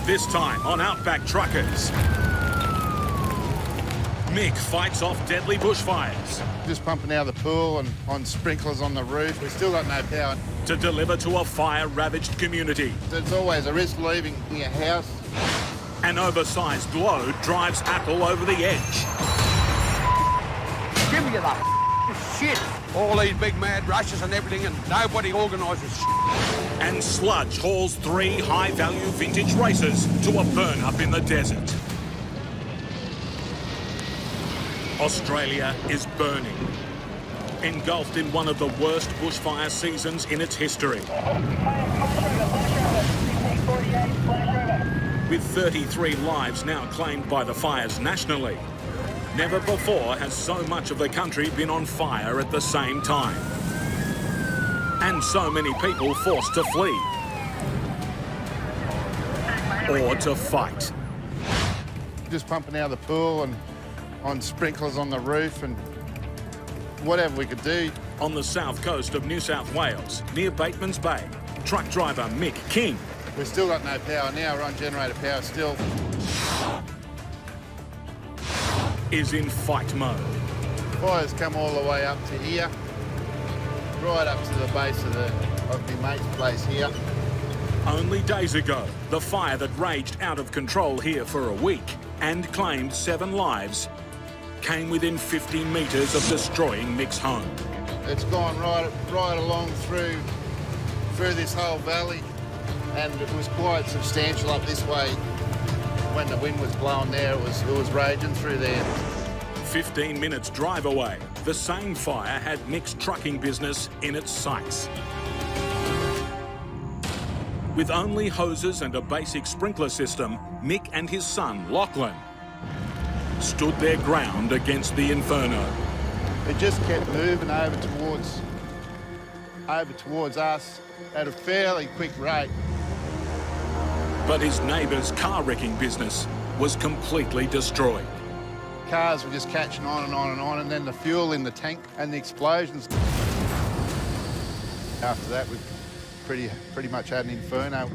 This time on Outback Truckers. Mick fights off deadly bushfires. Just pumping out of the pool and on sprinklers on the roof. We still got no power. To deliver to a fire-ravaged community. There's always a risk leaving your house. An oversized load drives Apple over the edge. Give me the shit. All these big mad rushes and everything, and nobody organises shit. And sludge hauls 3 high-value vintage racers to a burn-up in the desert. Australia is burning, engulfed in one of the worst bushfire seasons in its history. With 33 lives now claimed by the fires nationally, never before has so much of the country been on fire at the same time. And so many people forced to flee. Or to fight. Just pumping out of the pool and on sprinklers on the roof and whatever we could do. On the south coast of New South Wales, near Bateman's Bay, truck driver Mick King. We've still got no power now, we're on generator power still. Is in fight mode. Fire's come all the way up to here, right up to the base of my mate's place here. Only days ago, the fire that raged out of control here for a week and claimed 7 lives came within 50 metres of destroying Mick's home. It's gone right along through this whole valley, and it was quite substantial up this way. When the wind was blowing there, it was raging through there. 15 minutes drive away, the same fire had Mick's trucking business in its sights. With only hoses and a basic sprinkler system, Mick and his son, Lachlan, stood their ground against the inferno. It just kept moving over towards us at a fairly quick rate. But his neighbour's car wrecking business was completely destroyed. Cars were just catching on and on and on, and then the fuel in the tank and the explosions. After that, we pretty much had an inferno.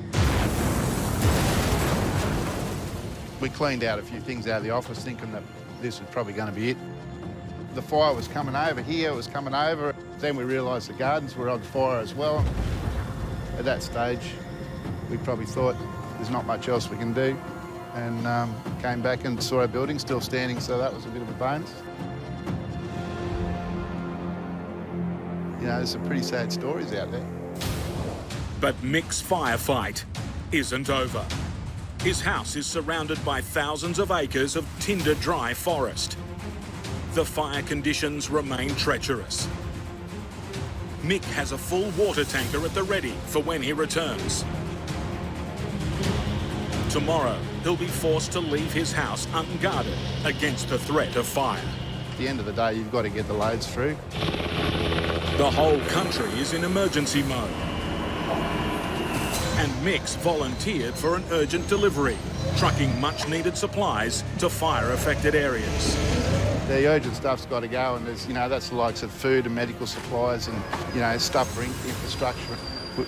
We cleaned out a few things out of the office thinking that this was probably going to be it. The fire was coming over here, it was coming over. Then we realised the gardens were on fire as well. At that stage, we probably thought there's not much else we can do, and came back and saw our building still standing, so that was a bit of a bonus. You know, there's some pretty sad stories out there. But Mick's firefight isn't over. His house is surrounded by thousands of acres of tinder-dry forest. The fire conditions remain treacherous. Mick has a full water tanker at the ready for when he returns. Tomorrow, he'll be forced to leave his house unguarded against the threat of fire. At the end of the day, you've got to get the loads through. The whole country is in emergency mode. And Mick's volunteered for an urgent delivery, trucking much-needed supplies to fire-affected areas. The urgent stuff's got to go, and there's, you know, that's the likes of food and medical supplies and, you know, stuff for infrastructure,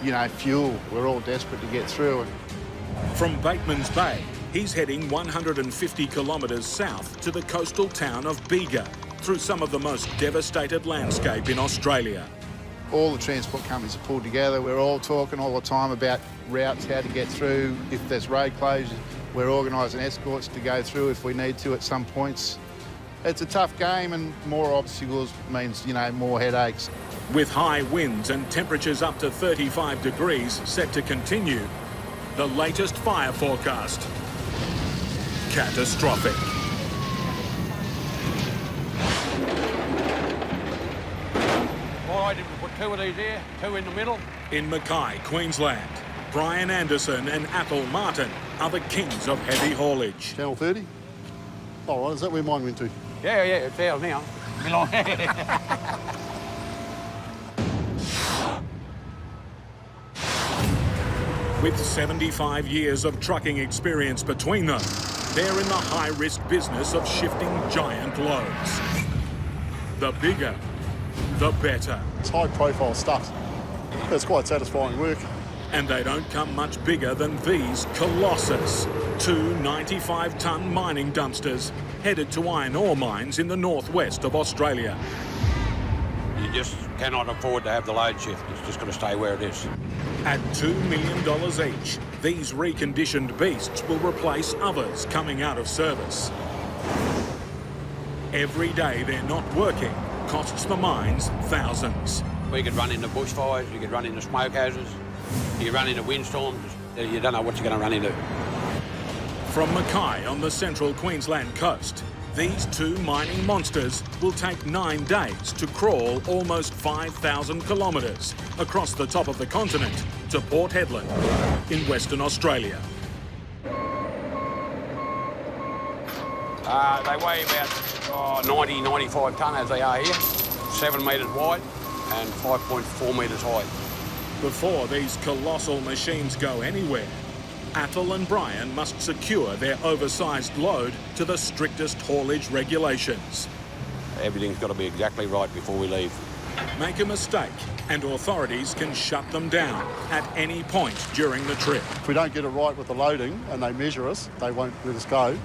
you know, fuel. We're all desperate to get through. From Bateman's Bay, he's heading 150 kilometres south to the coastal town of Bega, through some of the most devastated landscape in Australia. All the transport companies are pulled together. We're all talking all the time about routes, how to get through. If there's road closures, we're organising escorts to go through if we need to at some points. It's a tough game, and more obstacles means, you know, more headaches. With high winds and temperatures up to 35 degrees set to continue, the latest fire forecast, catastrophic. All right, we put 2 of these here, 2 in the middle. In Mackay, Queensland, Brian Anderson and Apple Martin are the kings of heavy haulage. Channel 30? All right, is that where mine went to? Yeah, it's ours now. With 75 years of trucking experience between them, they're in the high-risk business of shifting giant loads. The bigger, the better. It's high-profile stuff. It's quite satisfying work. And they don't come much bigger than these colossus, two 95-ton mining dumpsters headed to iron ore mines in the northwest of Australia. You just cannot afford to have the load shift. It's just going to stay where it is. At $2 million each, these reconditioned beasts will replace others coming out of service. Every day they're not working costs the mines thousands. We could run into bushfires, you could run into smoke houses, you could run into windstorms. You don't know what you're going to run into. From Mackay on the central Queensland coast, these two mining monsters will take 9 days to crawl almost 5,000 kilometres across the top of the continent to Port Hedland in Western Australia. They weigh about 90, 95 tonne as they are here, 7 metres wide and 5.4 metres high. Before these colossal machines go anywhere, Athol and Brian must secure their oversized load to the strictest haulage regulations. Everything's got to be exactly right before we leave. Make a mistake and authorities can shut them down at any point during the trip. If we don't get it right with the loading and they measure us, they won't let us go.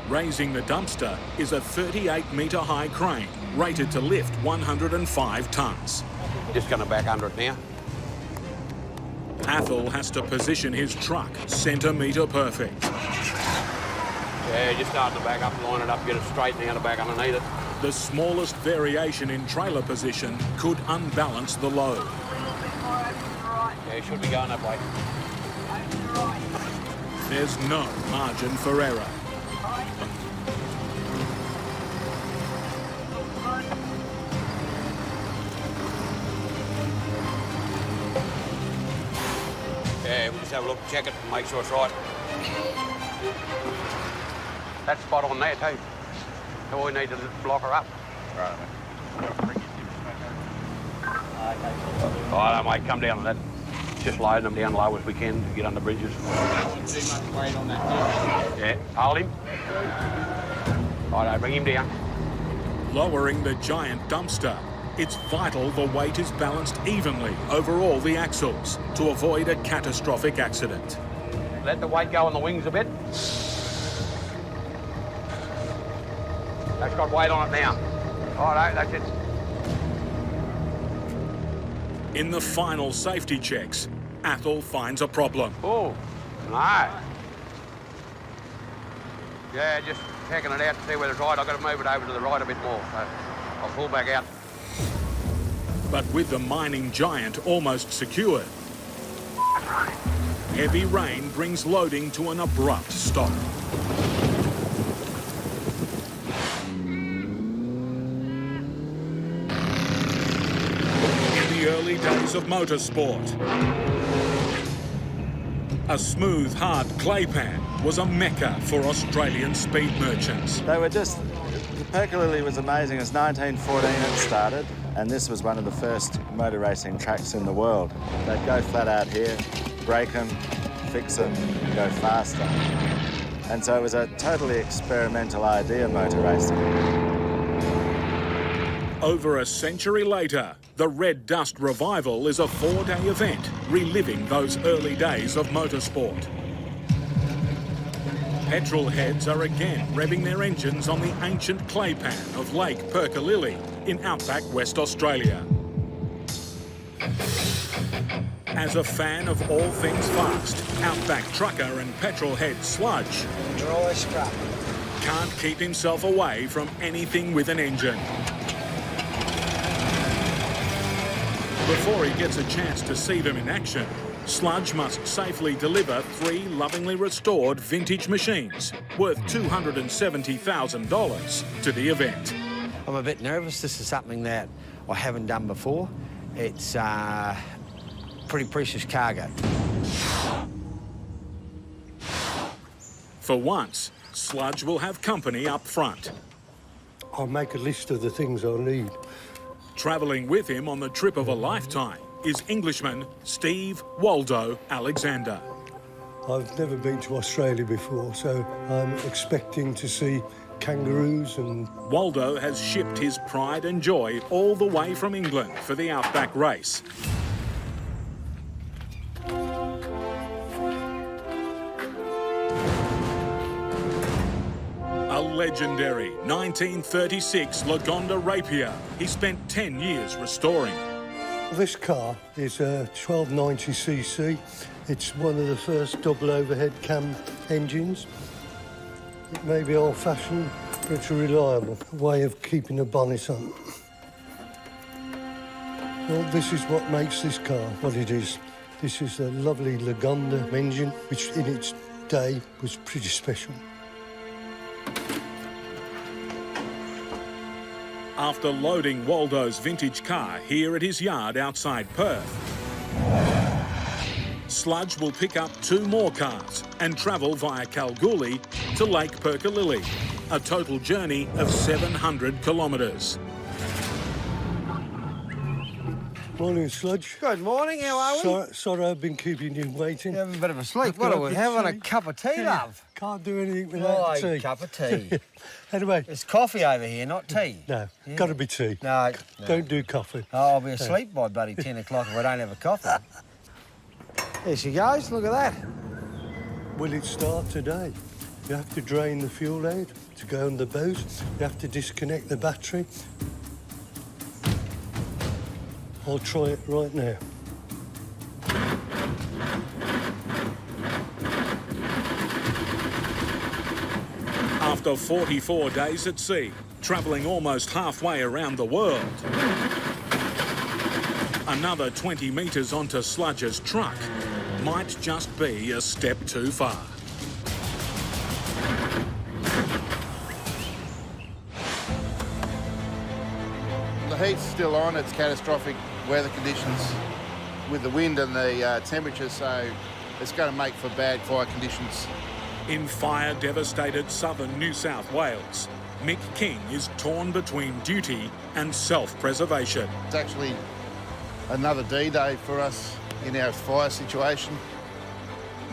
Raising the dumpster is a 38-metre high crane rated to lift 105 tonnes. Just going to back under it now. Athol has to position his truck centimetre perfect. Yeah, just start to back up, line it up, get it straight now to back underneath it. The smallest variation in trailer position could unbalance the load. Yeah, it should be going that way. There's no margin for error. Yeah, we'll just have a look, check it and make sure it's right. That's spot on there too. So we need to block her up. Right, mate. Come down on that. Just loading them down low as we can to get under bridges. Too much weight on that. Yeah, hold him. Righto, bring him down. Lowering the giant dumpster, it's vital the weight is balanced evenly over all the axles to avoid a catastrophic accident. Let the weight go on the wings a bit. That's got weight on it now. Righto, that's it. In the final safety checks, Athol finds a problem. Oh, no. Yeah, just checking it out to see whether it's right. I've got to move it over to the right a bit more, so I'll pull back out. But with the mining giant almost secured, heavy rain brings loading to an abrupt stop. In the early days of motorsport, a smooth, hard clay pan was a mecca for Australian speed merchants. They were just... The Perkalilly was amazing. It was 1914 it started, and this was one of the first motor racing tracks in the world. They'd go flat out here, break them, fix them, and go faster. And so it was a totally experimental idea, motor racing. Over a century later, the Red Dust Revival is a 4-day event reliving those early days of motorsport. Petrol heads are again revving their engines on the ancient clay pan of Lake Perkalilly in Outback, West Australia. As a fan of all things fast, Outback trucker and petrol head Sludge Dry scrap. can't keep himself away from anything with an engine. Before he gets a chance to see them in action, Sludge must safely deliver 3 lovingly restored vintage machines worth $270,000 to the event. I'm a bit nervous. This is something that I haven't done before. It's pretty precious cargo. For once, Sludge will have company up front. I'll make a list of the things I'll need. Travelling with him on the trip of a lifetime is Englishman Steve Waldo Alexander. I've never been to Australia before, so I'm expecting to see kangaroos and... Waldo has shipped his pride and joy all the way from England for the Outback race. legendary 1936 Lagonda Rapier he spent 10 years restoring. This car is a 1290cc. It's one of the first double overhead cam engines. It may be old-fashioned, but it's a reliable way of keeping a bonnet on. Well, this is what makes this car what it is. This is a lovely Lagonda engine, which in its day was pretty special. After loading Waldo's vintage car here at his yard outside Perth, Sludge will pick up 2 more cars and travel via Kalgoorlie to Lake Perkalilly, a total journey of 700 kilometres. Morning, Sludge. Good morning, how are we? Sorry I've been keeping you waiting. You're having a bit of a sleep. What are we having? A cup of tea, love? Can't do anything without tea. Cup of tea. Anyway. There's coffee over here, not tea. No, Yeah. got to be tea. No. Don't do coffee. Oh, I'll be asleep by bloody 10 o'clock if I don't have a coffee. There she goes, look at that. Will it start today? You have to drain the fuel out to go on the boat. You have to disconnect the battery. I'll try it right now. After 44 days at sea, travelling almost halfway around the world, another 20 metres onto Sludge's truck might just be a step too far. The heat's still on. It's catastrophic weather conditions with the wind and the temperature, so it's going to make for bad fire conditions. In fire-devastated southern New South Wales, Mick King is torn between duty and self-preservation. It's actually another D-Day for us in our fire situation.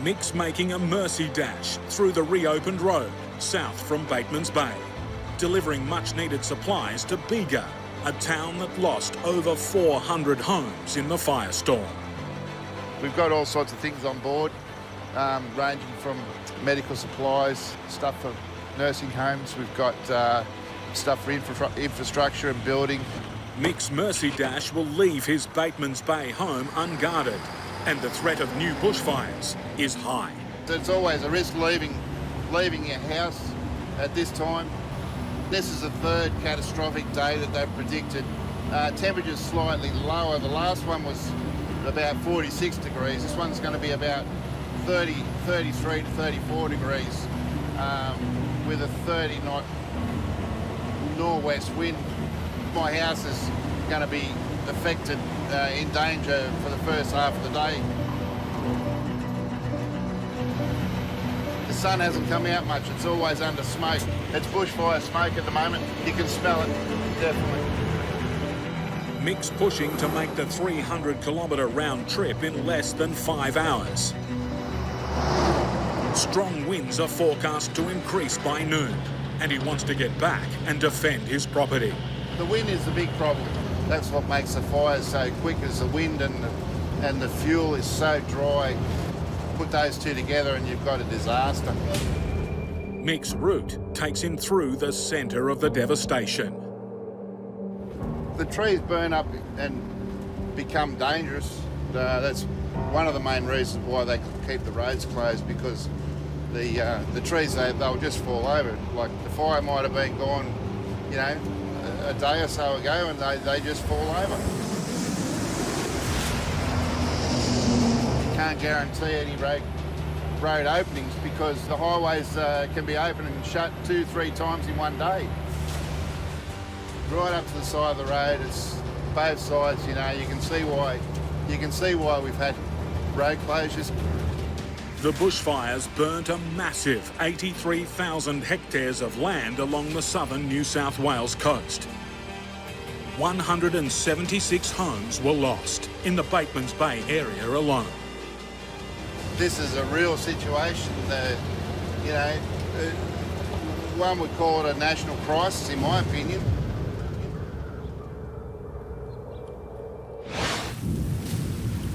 Mick's making a mercy dash through the reopened road south from Bateman's Bay, delivering much-needed supplies to Bega, a town that lost over 400 homes in the firestorm. We've got all sorts of things on board, ranging from medical supplies, stuff for nursing homes. We've got stuff for infrastructure and building. Mick's mercy dash will leave his Bateman's Bay home unguarded, and the threat of new bushfires is high. It's always a risk leaving your house at this time. This is the third catastrophic day that they've predicted. Temperature's slightly lower. The last one was about 46 degrees. This one's going to be about 33 to 34 degrees with a 30-knot northwest wind. My house is going to be affected, in danger for the first half of the day. The sun hasn't come out much. It's always under smoke. It's bushfire smoke at the moment. You can smell it, definitely. Mick's pushing to make the 300-kilometre round trip in less than 5 hours. Strong winds are forecast to increase by noon, and he wants to get back and defend his property. The wind is the big problem. That's what makes the fires so quick, is the wind and the fuel is so dry. Put those two together and you've got a disaster. Mick's route takes him through the centre of the devastation. The trees burn up and become dangerous. That's one of the main reasons why they keep the roads closed, because the trees, they'll just fall over. Like the fire might have been gone, you know, a day or so ago, and they just fall over. You can't guarantee any road openings because the highways can be open and shut 2-3 times in one day. Right up to the side of the road, it's both sides. You know, you can see why we've had road closures. The bushfires burnt a massive 83,000 hectares of land along the southern New South Wales coast. 176 homes were lost in the Bateman's Bay area alone. This is a real situation. You know, one would call it a national crisis, in my opinion.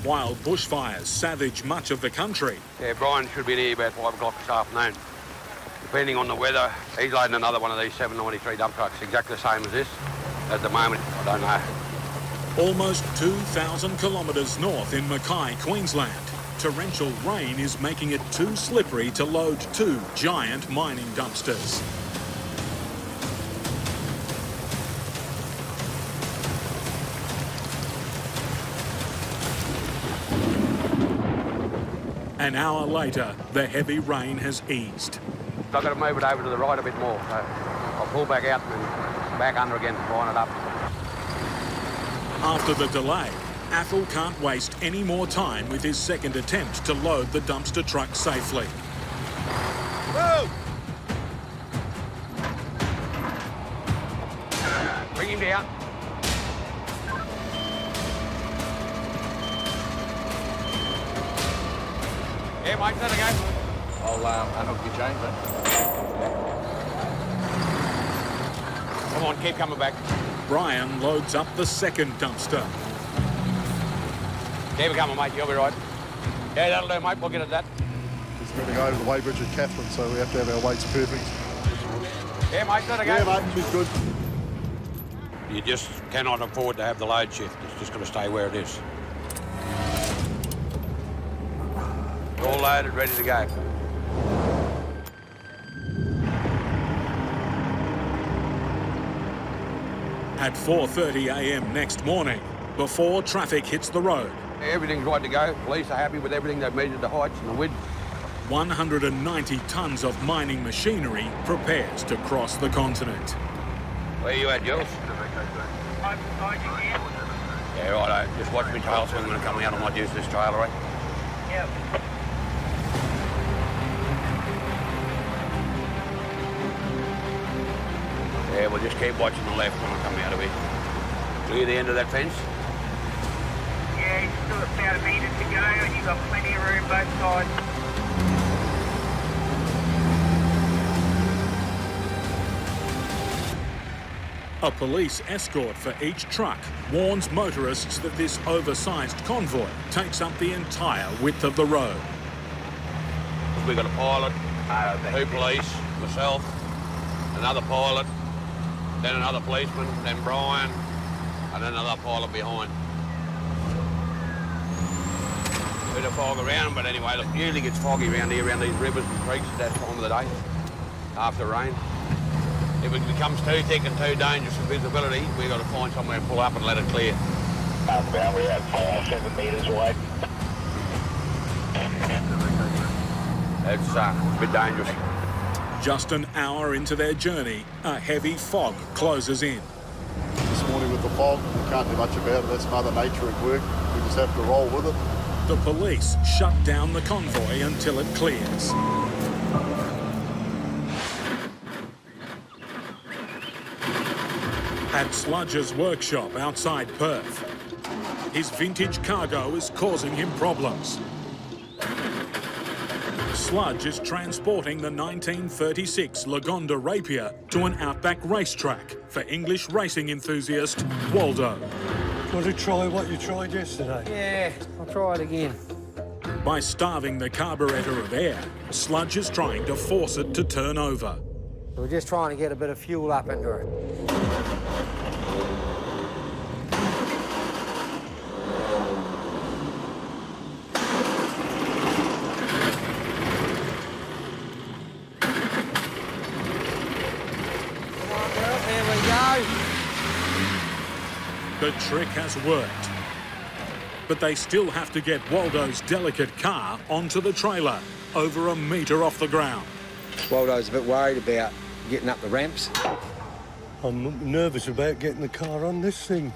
While bushfires savage much of the country, Yeah, Brian should be here about 5 o'clock this afternoon. depending on the weather. He's loading another one of these 793 dump trucks, exactly the same as this. At the moment, I don't know. Almost 2,000 kilometres north in Mackay, Queensland, torrential rain is making it too slippery to load 2 giant mining dumpsters. An hour later, the heavy rain has eased. I've got to move it over to the right a bit more. So I'll pull back out and back under again, line it up. After the delay, Athol can't waste any more time with his second attempt to load the dumpster truck safely. Whoa! Bring him down. Yeah, mate, let it go. I'll unhook your chain, mate. Come on, keep coming back. Brian loads up the second dumpster. Keep it coming, mate, you'll be right. Yeah, that'll do, mate, we'll get at that. It's going to go over the weighbridge at Catherine, so we have to have our weights perfect. Yeah, mate, let it go. Yeah, mate, she's good. You just cannot afford to have the load shift. It's just going to stay where it is. All loaded, ready to go. At 4:30 a.m. next morning, before traffic hits the road, Everything's right to go. Police are happy with everything. They've measured the heights and the width. 190 tonnes of mining machinery prepares to cross the continent. Where you at, Jules? Yeah, right. Just watch me tail swing when I'm coming out. I might use this trailer, right? Yep. Yeah, we'll just keep watching the left when I come out of here. Clear the end of that fence. Yeah, it's still about a metre to go and you've got plenty of room both sides. A police escort for each truck warns motorists that this oversized convoy takes up the entire width of the road. We've got a pilot, 2 police, myself, another pilot, then another policeman, then Brian, and then another pilot behind. Bit of fog around, but anyway, look, usually gets foggy around here, around these rivers and creeks at that time of the day, after rain. If it becomes too thick and too dangerous for visibility, we've got to find somewhere and pull up and let it clear. Outbound, we're at 7 metres away. It's a bit dangerous. Just an hour into their journey, a heavy fog closes in. This morning with the fog, we can't do much about it. That's Mother Nature at work. We just have to roll with it. The police shut down the convoy until it clears. At Sludge's workshop outside Perth, his vintage cargo is causing him problems. Sludge is transporting the 1936 Lagonda Rapier to an Outback racetrack for English racing enthusiast Waldo. Want to try what you tried yesterday? Yeah, I'll try it again. By starving the carburettor of air, Sludge is trying to force it to turn over. We're just trying to get a bit of fuel up into it. The trick has worked. But they still have to get Waldo's delicate car onto the trailer, over a metre off the ground. Waldo's a bit worried about getting up the ramps. I'm nervous about getting the car on this thing.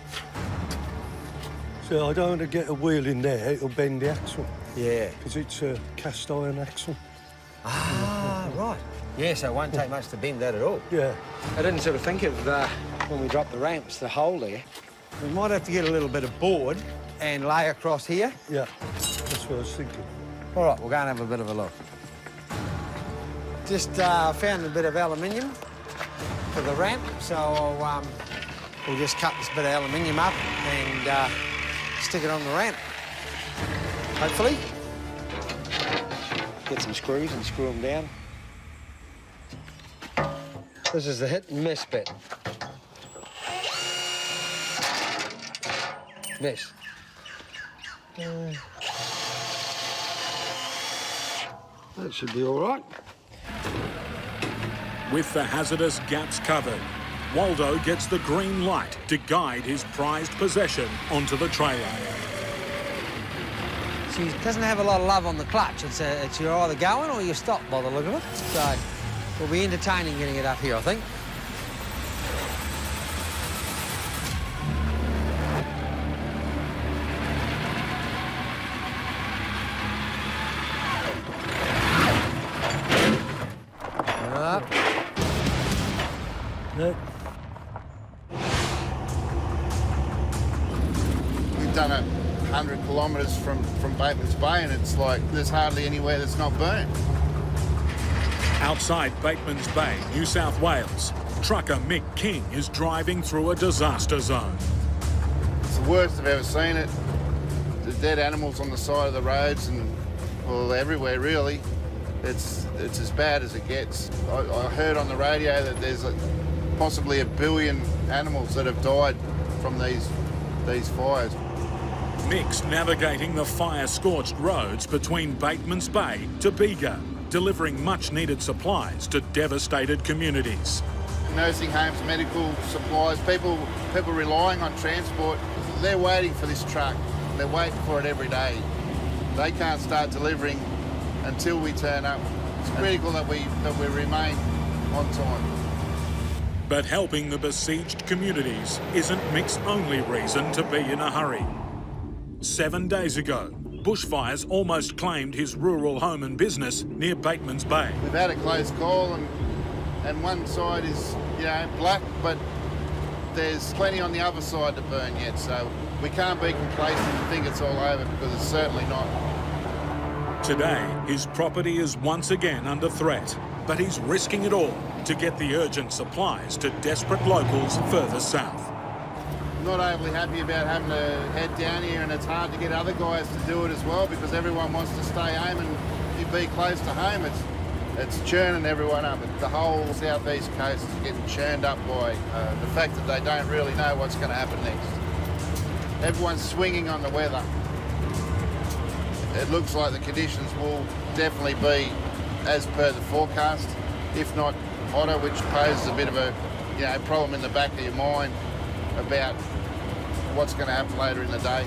So I don't want to get a wheel in there, it'll bend the axle. Yeah. Because it's a cast iron axle. Ah, right. Yeah, so it won't take much to bend that at all. Yeah. I didn't sort of think of, when we drop the ramps, the hole there. We might have to get a little bit of board and lay across here. Yeah, that's what I was thinking. All right, we'll go and have a bit of a look. Just found a bit of aluminium for the ramp, so we'll just cut this bit of aluminium up and stick it on the ramp. Hopefully. Get some screws and screw them down. This is the hit and miss bit. Miss. That should be all right. With the hazardous gaps covered, Waldo gets the green light to guide his prized possession onto the trailer. She doesn't have a lot of love on the clutch. It's you're either going or you stop by the look of it. So we'll be entertaining getting it up here, I think. Up. No. We've done 100 kilometres from Bateman's Bay, and it's like there's hardly anywhere that's not burnt. Outside Bateman's Bay, New South Wales, trucker Mick King is driving through a disaster zone. It's the worst I've ever seen it. The dead animals on the side of the roads and, well, everywhere really. It's as bad as it gets. I heard on the radio that there's possibly 1 billion animals that have died from these fires. Mick's navigating the fire-scorched roads between Bateman's Bay to Bega, delivering much-needed supplies to devastated communities. Nursing homes, medical supplies, people relying on transport, they're waiting for this truck. They're waiting for it every day. They can't start delivering until we turn up. It's critical that we remain on time. But helping the besieged communities isn't Mick's only reason to be in a hurry. 7 days ago, bushfires almost claimed his rural home and business near Bateman's Bay. We've had a close call, and one side is, black, but there's plenty on the other side to burn yet, so we can't be complacent and think it's all over, because it's certainly not. Today, his property is once again under threat, but he's risking it all to get the urgent supplies to desperate locals further south. Not overly happy about having to head down here, and it's hard to get other guys to do it as well, because everyone wants to stay home and be close to home. It's churning everyone up. The whole southeast coast is getting churned up by the fact that they don't really know what's going to happen next. Everyone's swinging on the weather. It looks like the conditions will definitely be as per the forecast, if not hotter, which poses a bit of a problem in the back of your mind about what's going to happen later in the day.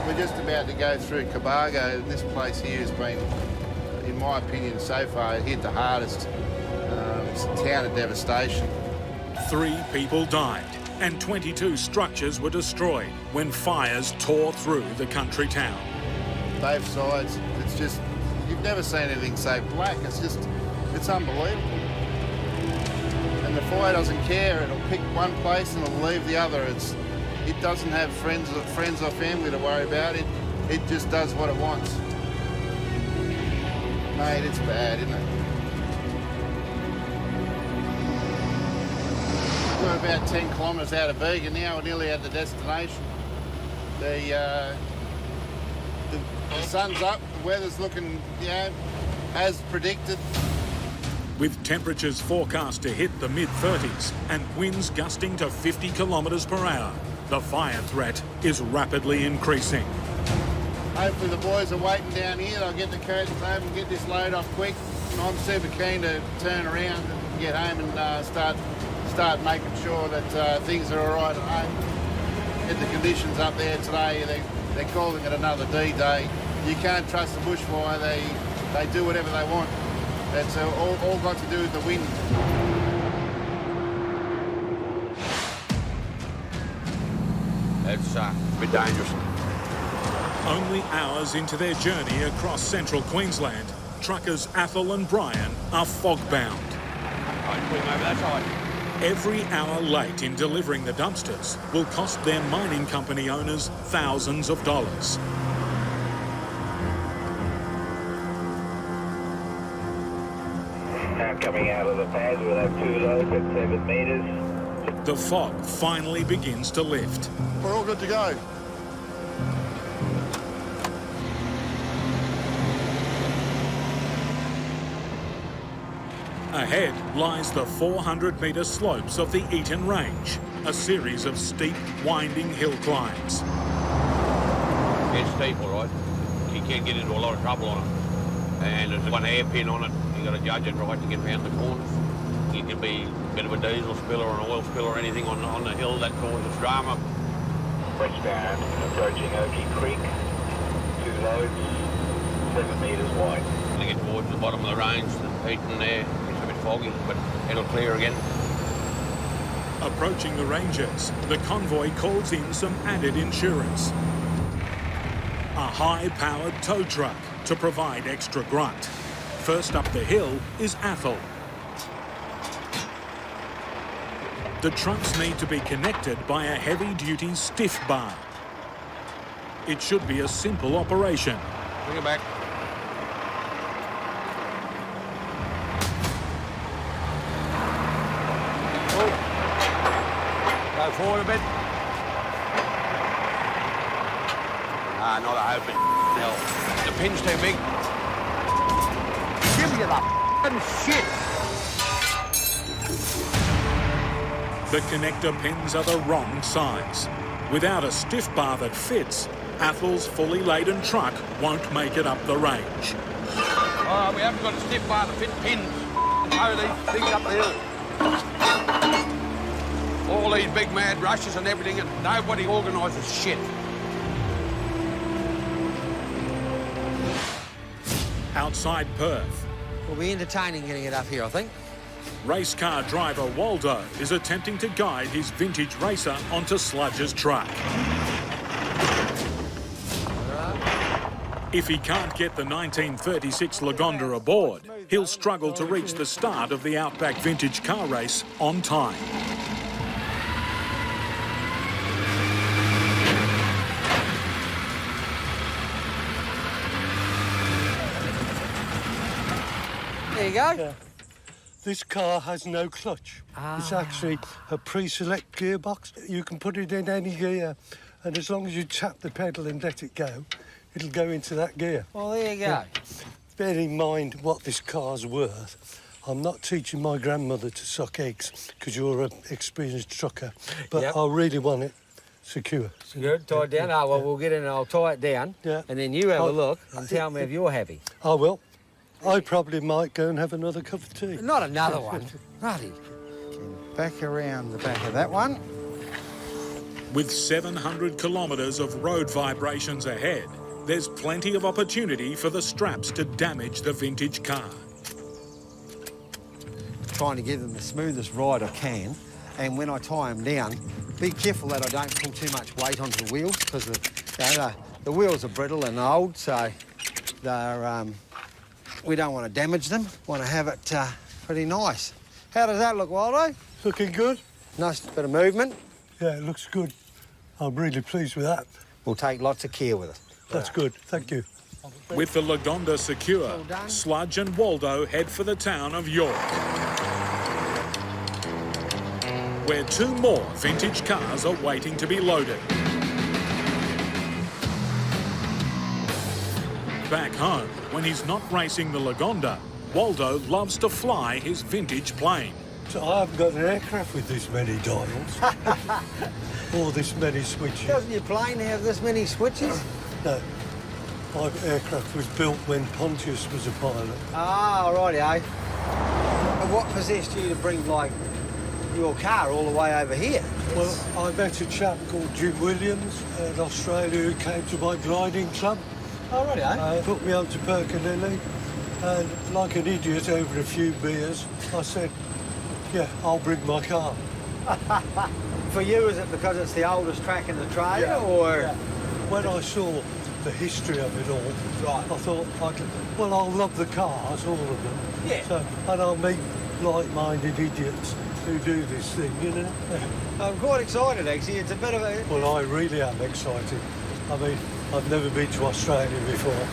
We're just about to go through Cobargo, and this place here has been, in my opinion, so far hit the hardest. It's a town of devastation. 3 people died and 22 structures were destroyed when fires tore through the country town. Both sides, it's just, you've never seen anything so black. It's unbelievable. And the fire doesn't care. It'll pick one place and it'll leave the other. It doesn't have friends or family to worry about. It just does what it wants. Mate, it's bad, isn't it? We're about 10 kilometres out of Bega now. We're nearly at the destination. The sun's up. The weather's looking, as predicted. With temperatures forecast to hit the mid-30s and winds gusting to 50 kilometres per hour, the fire threat is rapidly increasing. Hopefully the boys are waiting down here. They'll get the curtains open and get this load off quick. I'm super keen to turn around and get home and start making sure that things are all right at home. Get the conditions up there today. They're calling it another D-Day. You can't trust the bushfire. They do whatever they want. That's all got to do with the wind. It's a bit dangerous. Only hours into their journey across central Queensland, truckers Athol and Brian are fog-bound. Swing over that side. Every hour late in delivering the dumpsters will cost their mining company owners thousands of dollars. Now coming out of the pads, we'll have 2 loads at 7 metres. The fog finally begins to lift. We're all good to go. Ahead lies the 400-metre slopes of the Eaton Range, a series of steep, winding hill climbs. It's steep, all right. You can get into a lot of trouble on it. And there's one hairpin on it. You've got to judge it right to get round the corners. You can be a bit of a diesel spill or an oil spill or anything on the hill that causes drama. Westbound, approaching Oakey Creek. 2 loads, 7 metres wide. When you get towards the bottom of the range, the Eaton there, it's a bit foggy, but it'll clear again. Approaching the ranges, the convoy calls in some added insurance. A high-powered tow truck to provide extra grunt. First up the hill is Athol. The trucks need to be connected by a heavy-duty stiff bar. It should be a simple operation. Bring it back. Go forward a bit. Ah, not a open hell. The pin's too big. Give me the shit. The connector pins are the wrong size. Without a stiff bar that fits, Athol's fully laden truck won't make it up the range. Oh, we haven't got a stiff bar to fit pins. Tow these things up the hill. All these big mad rushes and everything, and nobody organises shit. Outside Perth, We'll be entertaining getting it up here, I think. race car driver Waldo is attempting to guide his vintage racer onto Sludge's truck. If he can't get the 1936 Lagonda aboard, he'll struggle to reach the start of the Outback vintage car race on time. There you go. Yeah. This car has no clutch. It's actually a pre-select gearbox. You can put it in any gear, and as long as you tap the pedal and let it go, it'll go into that gear. Well, there you go. Yeah. Bear in mind what this car's worth. I'm not teaching my grandmother to suck eggs, because you're an experienced trucker, but Yep. I really want it secure. Good, tie it down. Oh, well, we'll get in and I'll tie it down. Yeah. And then you have a look and tell me if you're happy. I will. I probably might go and have another cup of tea. Not another one. Righty. Back around the back of that one. With 700 kilometres of road vibrations ahead, there's plenty of opportunity for the straps to damage the vintage car. Trying to give them the smoothest ride I can. And when I tie them down, be careful that I don't pull too much weight onto the wheels, because the wheels are brittle and old, so they're, we don't want to damage them. Want to have it pretty nice. How does that look, Waldo? Looking good? Nice bit of movement. Yeah, it looks good. I'm really pleased with that. We'll take lots of care with it. That's good, thank you. With the Lagonda secure, All done. Sludge and Waldo head for the town of York, where 2 more vintage cars are waiting to be loaded. Back home, when he's not racing the Lagonda, Waldo loves to fly his vintage plane. So I haven't got an aircraft with this many dials. Or this many switches. Doesn't your plane have this many switches? No. My aircraft was built when Pontius was a pilot. Ah, rightio. And what possessed you to bring, like, your car all the way over here? Well, I met a chap called Jim Williams in Australia who came to my gliding club. Oh, rightio. Took me up to Perkinelli, and like an idiot over a few beers, I said, yeah, I'll bring my car. For you, is it because it's the oldest track in Australia, Yeah. or...? Yeah. When I saw the history of it all, Right. I thought, well, I'll love the cars, all of them. Yeah. So, and I'll meet like-minded idiots who do this thing, you know? I'm quite excited, actually. It's a bit of a... Well, I really am excited. I mean, I've never been to Australia before.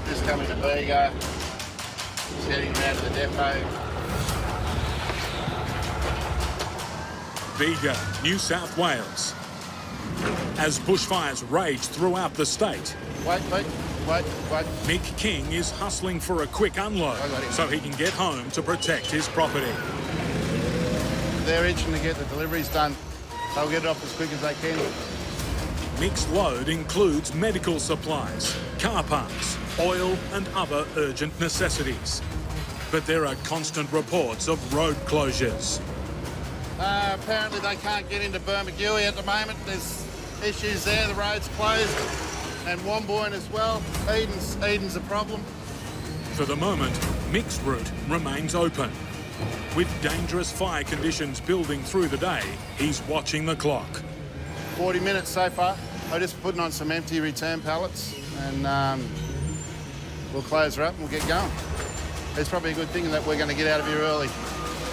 Just coming to Vigo, just heading around to the depot. Vigo, New South Wales. As bushfires rage throughout the state, Wait, mate. Wait. Mick King is hustling for a quick unload I got him. so he can get home to protect his property. They're itching to get the deliveries done. They'll get it off as quick as they can. Mick's load includes medical supplies, car parts, oil and other urgent necessities. But there are constant reports of road closures. Apparently they can't get into Bermagui at the moment. There's issues there, the road's closed. And Wombourne as well. Eden's a problem. For the moment, Mick's route remains open. With dangerous fire conditions building through the day, he's watching the clock. 40 minutes so far. I'm just putting on some empty return pallets and we'll close her up and we'll get going. It's probably a good thing that we're going to get out of here early.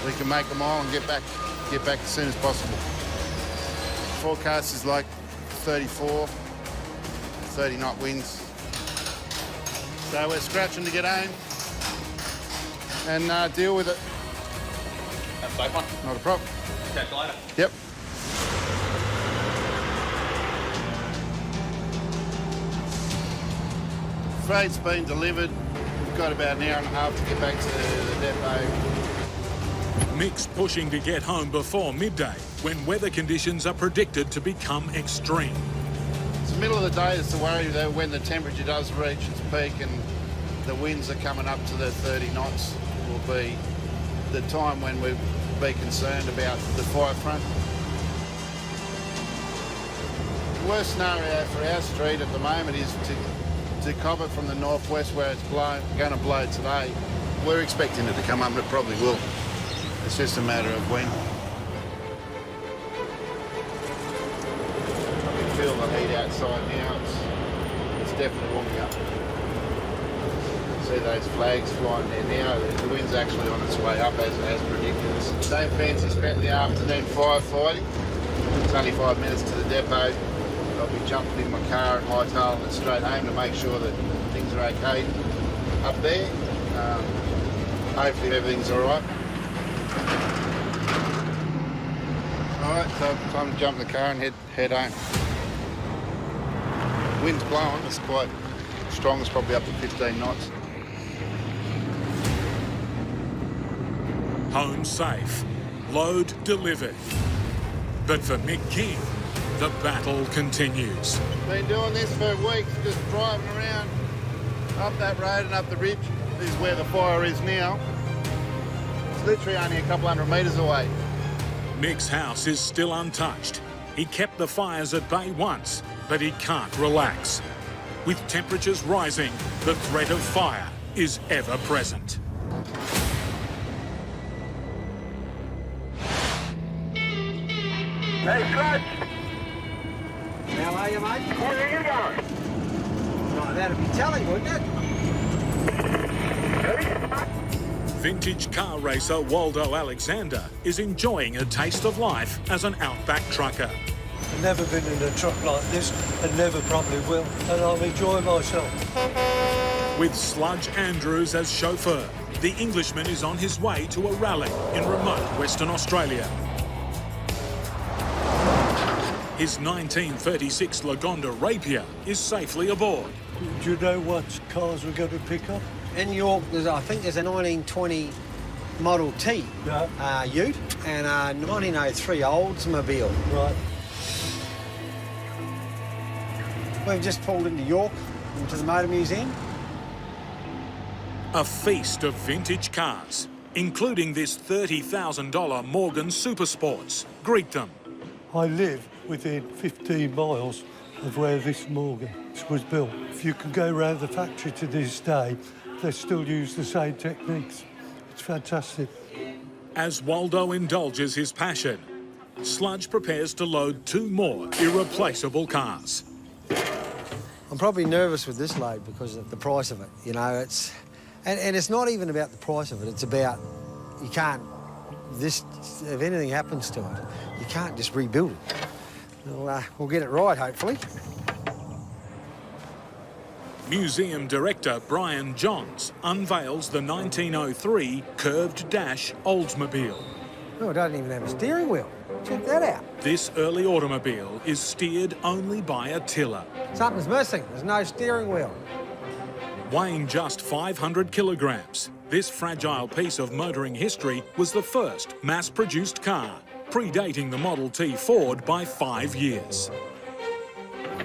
We can make them all and get back as soon as possible. Forecast is like 34, 30 knot winds. So we're scratching to get home and deal with it. Have a safe one. Not a problem. Catch you later. Yep. Freight's been delivered. We've got about an hour and a half to get back to the depot. Mick's pushing to get home before midday when weather conditions are predicted to become extreme. It's the middle of the day is the worry that when the temperature does reach its peak and the winds are coming up to the 30 knots will be the time when we'll be concerned about the fire front. The worst scenario for our street at the moment is to cop it from the northwest where it's going to blow today. We're expecting it to come up and it probably will. It's just a matter of when. I can feel the heat outside now. It's definitely warming up. See those flags flying there now. The wind's actually on its way up as predicted. Same fancy spent the afternoon firefighting. It's only 5 minutes to the depot. I'll be jumping in my car and hightailing it straight home to make sure that things are okay up there. Hopefully everything's all right. All right, so time to jump in the car and head home. Wind's blowing, it's quite strong, it's probably up to 15 knots. Home safe, load delivered. But for Mick King, the battle continues. Been doing this for weeks, just driving around up that road and up the ridge. This is where the fire is now. It's literally only a couple hundred metres away. Mick's house is still untouched. He kept the fires at bay once, but he can't relax. With temperatures rising, the threat of fire is ever present. Hey, Sludge! How are you, mate? Where are you going? Right, that'd be telling, wouldn't it? Vintage car racer Waldo Alexander is enjoying a taste of life as an Outback trucker. I've never been in a truck like this and never probably will, and I'm enjoying myself. With Sludge Andrews as chauffeur, the Englishman is on his way to a rally in remote Western Australia. His 1936 Lagonda Rapier is safely aboard. Do you know what cars we're going to pick up? In York, I think there's a 1920 Model T ute and a 1903 Oldsmobile. Right. We've just pulled into York, into the Motor Museum. A feast of vintage cars, including this $30,000 Morgan Supersports. Greet them. I live within 15 miles of where this Morgan was built. If you can go around the factory to this day, they still use the same techniques. It's fantastic. As Waldo indulges his passion, Sludge prepares to load 2 more irreplaceable cars. I'm probably nervous with this load because of the price of it. You know, it's... And it's not even about the price of it. It's about, you can't... if anything happens to it, you can't just rebuild it. We'll get it right, hopefully. Museum director Brian Johns unveils the 1903 curved dash Oldsmobile. Oh, it doesn't even have a steering wheel. Check that out. This early automobile is steered only by a tiller. Something's missing. There's no steering wheel. Weighing just 500 kilograms, this fragile piece of motoring history was the first mass-produced car, predating the Model T Ford by 5 years.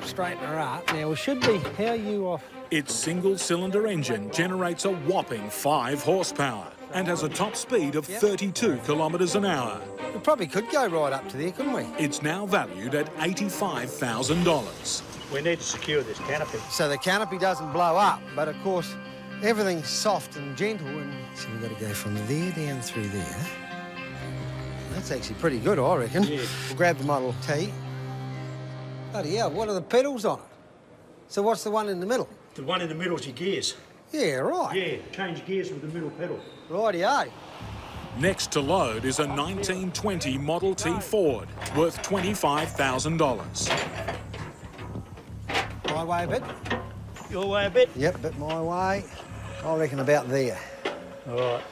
Straighten her up. Now, we should be... How are you off? Its single-cylinder engine generates a whopping 5 horsepower and has a top speed of 32 kilometres an hour. We probably could go right up to there, couldn't we? It's now valued at $85,000. We need to secure this canopy. So the canopy doesn't blow up, but of course, everything's soft and gentle, and so we've got to go from there down through there. That's actually pretty good, I reckon. Yeah. We'll grab the Model T. Bloody hell, what are the pedals on it? So what's the one in the middle? The one in the middle is your gears. Yeah, right. Yeah, change gears with the middle pedal. Rightio. Next to load is a 1920 Model T Ford, worth $25,000. My way a bit? Your way a bit? Yep, bit my way. I reckon about there. All right.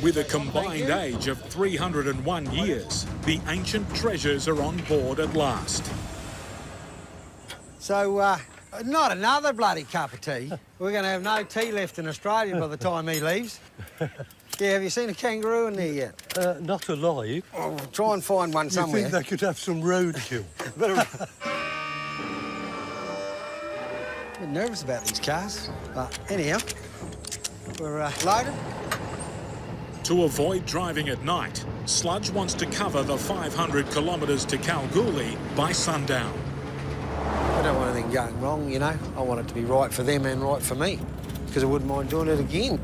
With a combined age of 301 years, the ancient treasures are on board at last. So, not another bloody cup of tea. We're going to have no tea left in Australia by the time he leaves. Yeah, have you seen a kangaroo in there yet? Not alive. Oh, we'll try and find one somewhere. You think they could have some roadkill? A bit nervous about these cars, but anyhow, we're loaded. To avoid driving at night, Sludge wants to cover the 500 kilometres to Kalgoorlie by sundown. I don't want anything going wrong, you know. I want it to be right for them and right for me, because I wouldn't mind doing it again.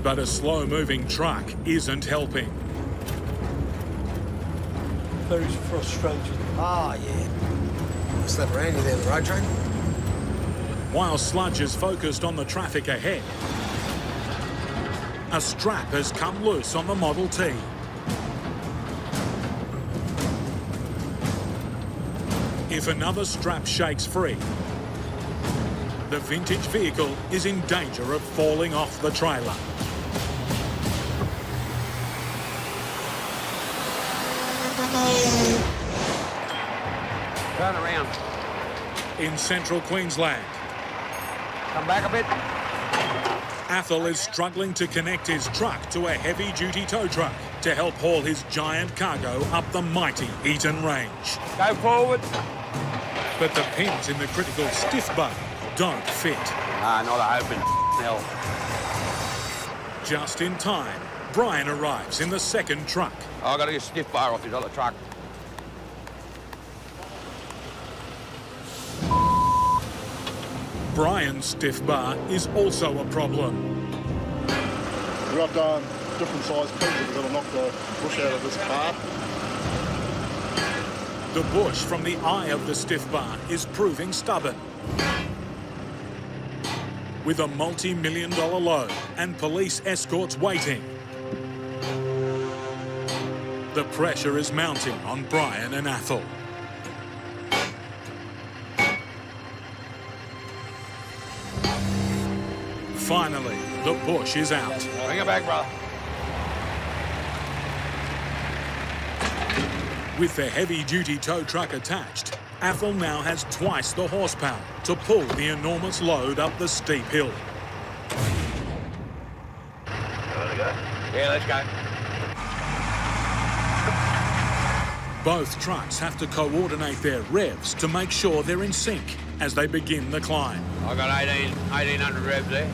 But a slow-moving truck isn't helping. Very frustrating. Oh, yeah. Slap around you there, the road train. While Sludge is focused on the traffic ahead, a strap has come loose on the Model T. If another strap shakes free, the vintage vehicle is in danger of falling off the trailer. Turn around. In central Queensland, Come back a bit. Athol is struggling to connect his truck to a heavy-duty tow truck to help haul his giant cargo up the mighty Eaton Range. Go forward. But the pins in the critical stiff bar don't fit. Nah, not a hope in hell. Just in time, Brian arrives in the second truck. I've got to get a stiff bar off his other truck. Brian's stiff bar is also a problem. We've got different sized pins that we've got to knock the bush out of this bar. The bush from the eye of the stiff bar is proving stubborn. With a multi-million-dollar load and police escorts waiting, the pressure is mounting on Brian and Athol. Finally, the bush is out. Bring it back, brother. With the heavy-duty tow truck attached, Athol now has twice the horsepower to pull the enormous load up the steep hill. Yeah, let's go. Both trucks have to coordinate their revs to make sure they're in sync as they begin the climb. I've got 1,800 revs there.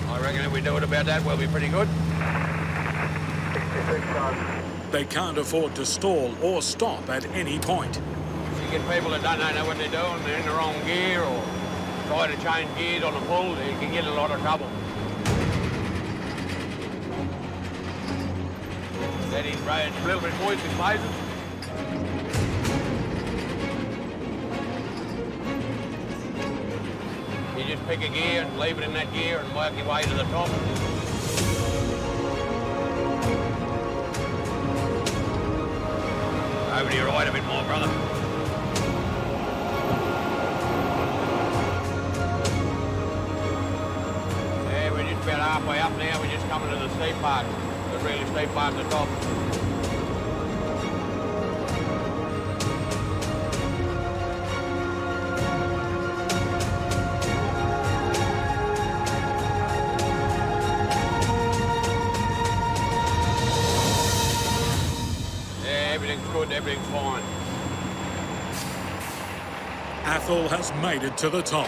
I reckon if we do it about that, we'll be pretty good. 66 tons. They can't afford to stall or stop at any point. If you get people that don't know what they're doing, they're in the wrong gear or try to change gears on the pull, they can get in a lot of trouble. That is right, a little bit moist in places. You just pick a gear and leave it in that gear and work your way to the top. Over to your right a bit more, brother. Yeah, we're just about halfway up now. We're just coming to the steep part, the really steep part at the top. fine. Athol has made it to the top.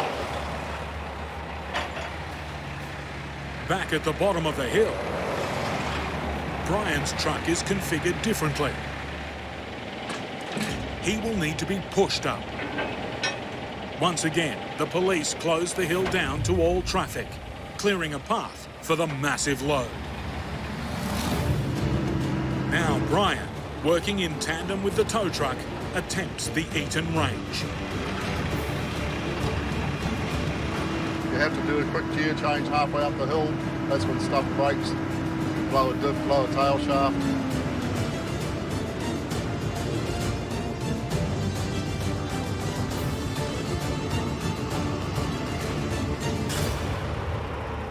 Back at the bottom of the hill, Brian's truck is configured differently. He will need to be pushed up. Once again, the police close the hill down to all traffic, clearing a path for the massive load. Now Brian, working in tandem with the tow truck, attempts the Eaton range. You have to do a quick gear change halfway up the hill. That's when stuff breaks. Blow a diff, blow a tail shaft.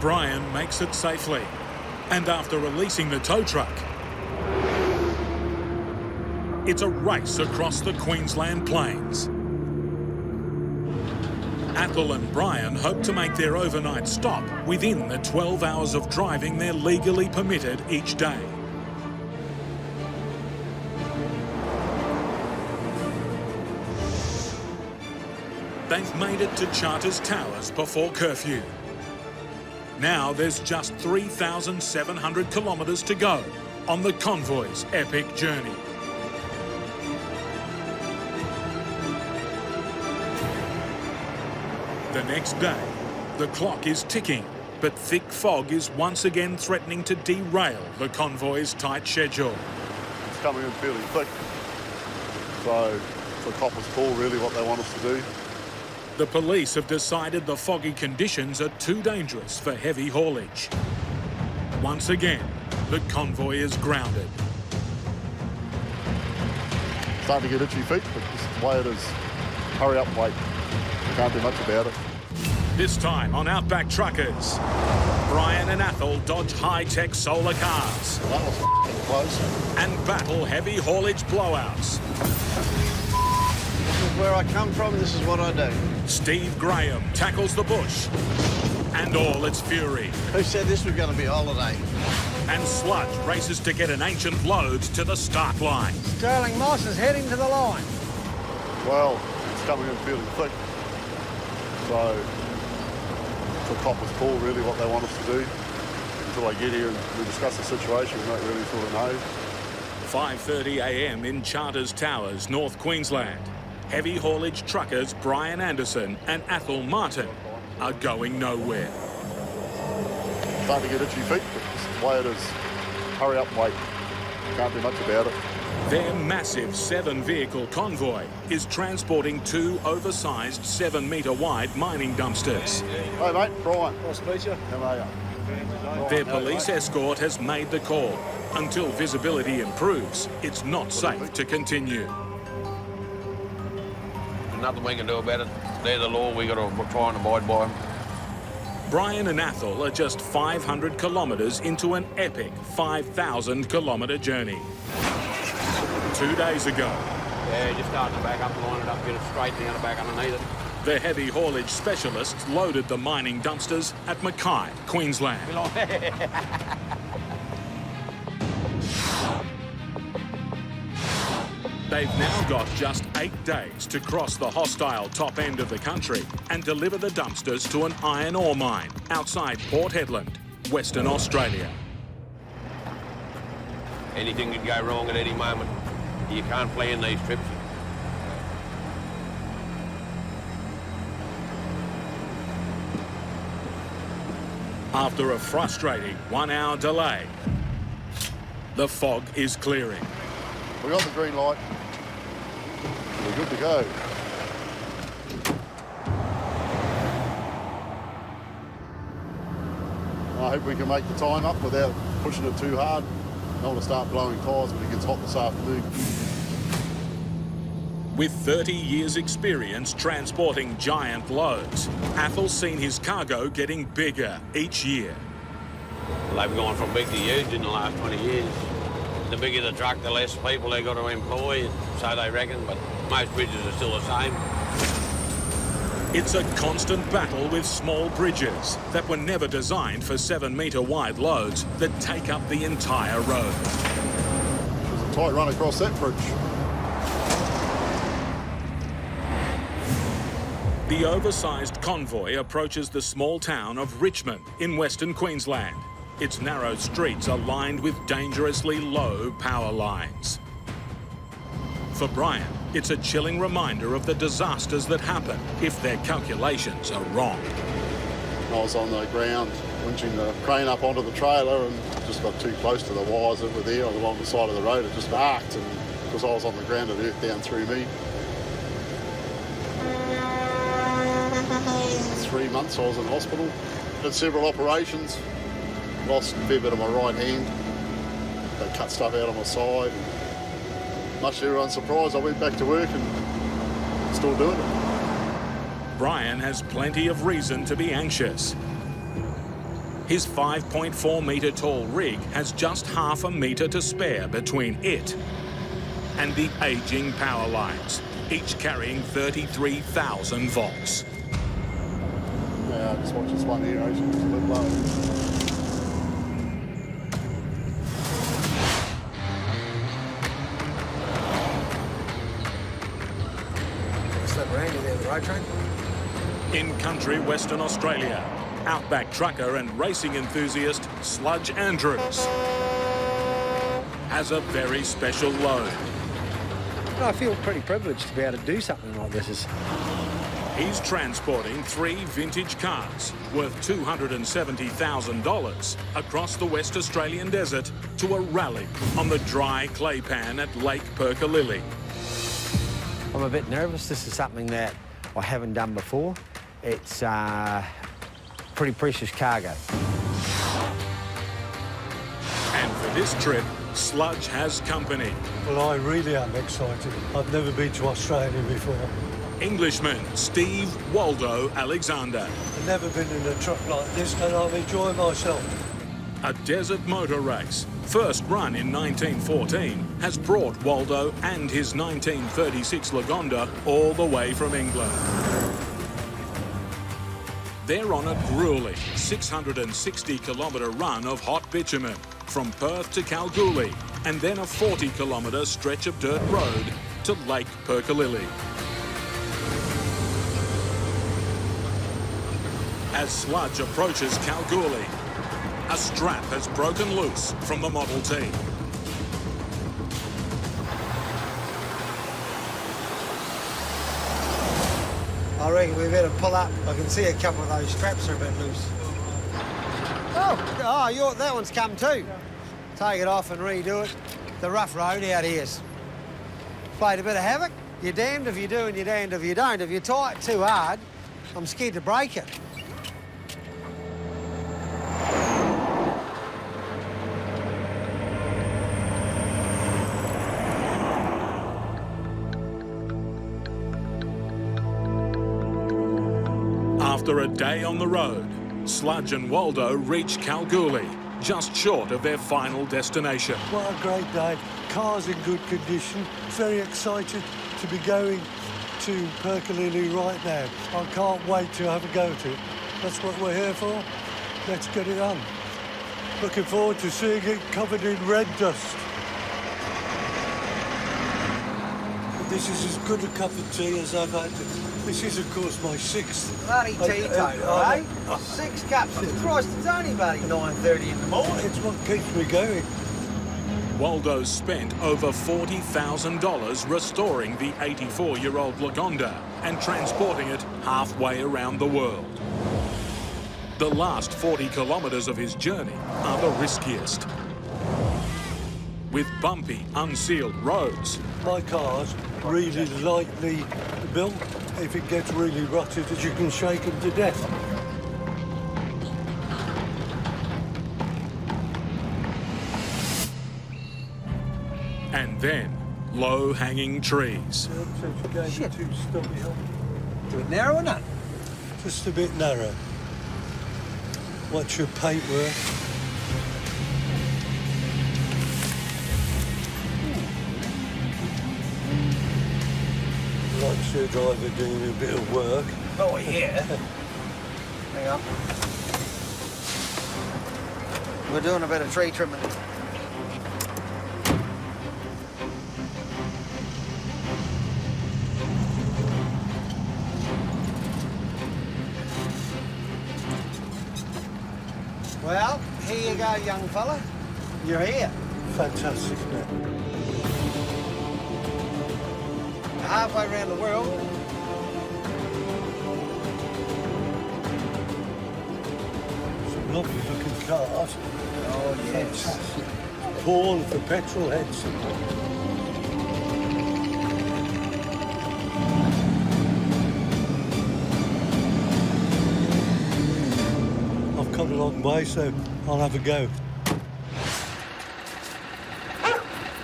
Brian makes it safely, and after releasing the tow truck, it's a race across the Queensland plains. Athol and Brian hope to make their overnight stop within the 12 hours of driving they're legally permitted each day. They've made it to Charters Towers before curfew. Now there's just 3,700 kilometres to go on the convoy's epic journey. The next day, the clock is ticking, but thick fog is once again threatening to derail the convoy's tight schedule. It's coming in fairly thick. So it's a copper's call really what they want us to do. The police have decided the foggy conditions are too dangerous for heavy haulage. Once again, the convoy is grounded. Starting to get itchy feet, but this is the way it is. Hurry up, wait. Can't do much about it. This time on Outback Truckers, Brian and Athol dodge high-tech solar cars. That was close. And battle heavy haulage blowouts. This is where I come from, this is what I do. Steve Graham tackles the bush and all its fury. Who said this was going to be a holiday? And Sludge races to get an ancient load to the start line. Sterling Moss is heading to the line. Well, it's coming in fairly thick. So it's a copper's call really what they want us to do. Until they get here and we discuss the situation, we don't really sort of know. 5:30 a.m. in Charters Towers, North Queensland. Heavy haulage truckers Brian Anderson and Athol Martin are going nowhere. Starting to get itchy feet, but this is the way it is. Hurry up, wait. Can't do much about it. Their massive 7-vehicle convoy is transporting 2 oversized 7-metre wide mining dumpsters. Hey mate, Brian. Nice to meet you. How are you? Their police escort has made the call. Until visibility improves, it's not safe to continue. There's nothing we can do about it. They're the law, we got to try and abide by them. Brian and Athol are just 500 kilometres into an epic 5,000-kilometre journey. 2 days ago, Yeah, just starting to back up, line it up, get it straight down the back underneath it. the heavy haulage specialists loaded the mining dumpsters at Mackay, Queensland. They've now got just 8 days to cross the hostile top end of the country and deliver the dumpsters to an iron ore mine outside Port Hedland, Western Australia. Anything could go wrong at any moment. You can't plan these trips. After a frustrating 1-hour delay, the fog is clearing. We got the green light. We're good to go. I hope we can make the time up without pushing it too hard. I don't want to start blowing tyres when it gets hot this afternoon. With 30 years' experience transporting giant loads, Athol's seen his cargo getting bigger each year. They've gone from big to huge in the last 20 years. The bigger the truck, the less people they've got to employ, so they reckon, but most bridges are still the same. It's a constant battle with small bridges that were never designed for 7-metre wide loads that take up the entire road. There's a tight run across that bridge. The oversized convoy approaches the small town of Richmond in Western Queensland. Its narrow streets are lined with dangerously low power lines. For Brian, it's a chilling reminder of the disasters that happen if their calculations are wrong. I was on the ground winching the crane up onto the trailer and just got too close to the wires that were there along the side of the road. It just arced, and because I was on the ground, it earthed down through me. 3 months I was in hospital. Did several operations. Lost a fair bit of my right hand. They cut stuff out on my side. And much to everyone's surprise, I went back to work and still doing it. Brian has plenty of reason to be anxious. His 5.4 metre tall rig has just half a metre to spare between it and the ageing power lines, each carrying 33,000 volts. Yeah, I just watched this one here, it's a bit low. In country Western Australia, Outback trucker and racing enthusiast Sludge Andrews has a very special load. I feel pretty privileged to be able to do something like this. He's transporting 3 vintage cars worth $270,000 across the West Australian desert to a rally on the dry clay pan at Lake Perkalilly. I'm a bit nervous. This is something that I haven't done before. It's pretty precious cargo. And for this trip, Sludge has company. Well, I really am excited. I've never been to Australia before. Englishman Steve Waldo Alexander. I've never been in a truck like this, and I'm enjoying myself. A desert motor race, first run in 1914, has brought Waldo and his 1936 Lagonda all the way from England. They're on a grueling 660-kilometre run of hot bitumen from Perth to Kalgoorlie, and then a 40-kilometre stretch of dirt road to Lake Perkalilly. As Sludge approaches Kalgoorlie, a strap has broken loose from the Model T. I reckon we better pull up. I can see a couple of those straps are a bit loose. Oh, that one's come too. Take it off and redo it. The rough road out here's played a bit of havoc. You're damned if you do and you're damned if you don't. If you tie it too hard, I'm scared to break it. After a day on the road, Sludge and Waldo reach Kalgoorlie, just short of their final destination. What a great day. Car's in good condition. Very excited to be going to Perkalilly right now. I can't wait to have a go at it. That's what we're here for. Let's get it on. Looking forward to seeing it covered in red dust. This is as good a cup of tea as I've had. This is, of course, my 6th. Bloody teetotal, eh? 6 cups. Christ, it's only bloody 9:30 in the morning. It's what keeps me going. Waldo spent over $40,000 restoring the 84-year-old Lagonda and transporting it halfway around the world. The last 40 kilometres of his journey are the riskiest. With bumpy, unsealed roads. My car's really lightly built. If it gets really rutted, you can shake them to death. And then, low-hanging trees. Shit. Too stumpy. Too narrow or not? Just a bit narrow. What's your paintwork? Like screwdriver doing a bit of work. Oh, yeah. Hang on. We're doing a bit of tree trimming. Well, here you go, young fella. You're here. Fantastic, isn't it? You're halfway around the world. Some lovely looking cars. Oh, yes. Fantastic. Born for petrol heads. I've come a long way, so I'll have a go.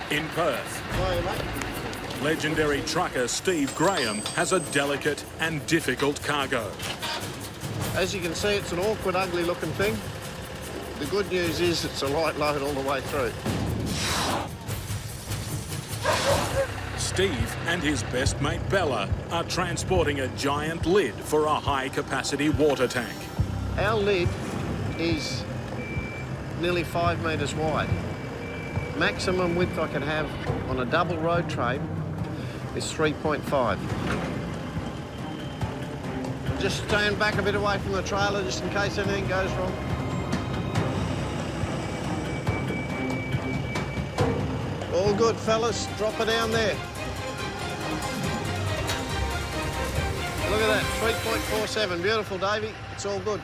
In Perth, legendary trucker Steve Graham has a delicate and difficult cargo. As you can see, it's an awkward, ugly-looking thing. The good news is it's a light load all the way through. Steve and his best mate Bella are transporting a giant lid for a high-capacity water tank. Our lid is nearly 5 metres wide. Maximum width I can have on a double road train is 3.5. Just stand back a bit away from the trailer just in case anything goes wrong. All good, fellas. Drop it down there. Look at that, 3.47. Beautiful, Davey. It's all good.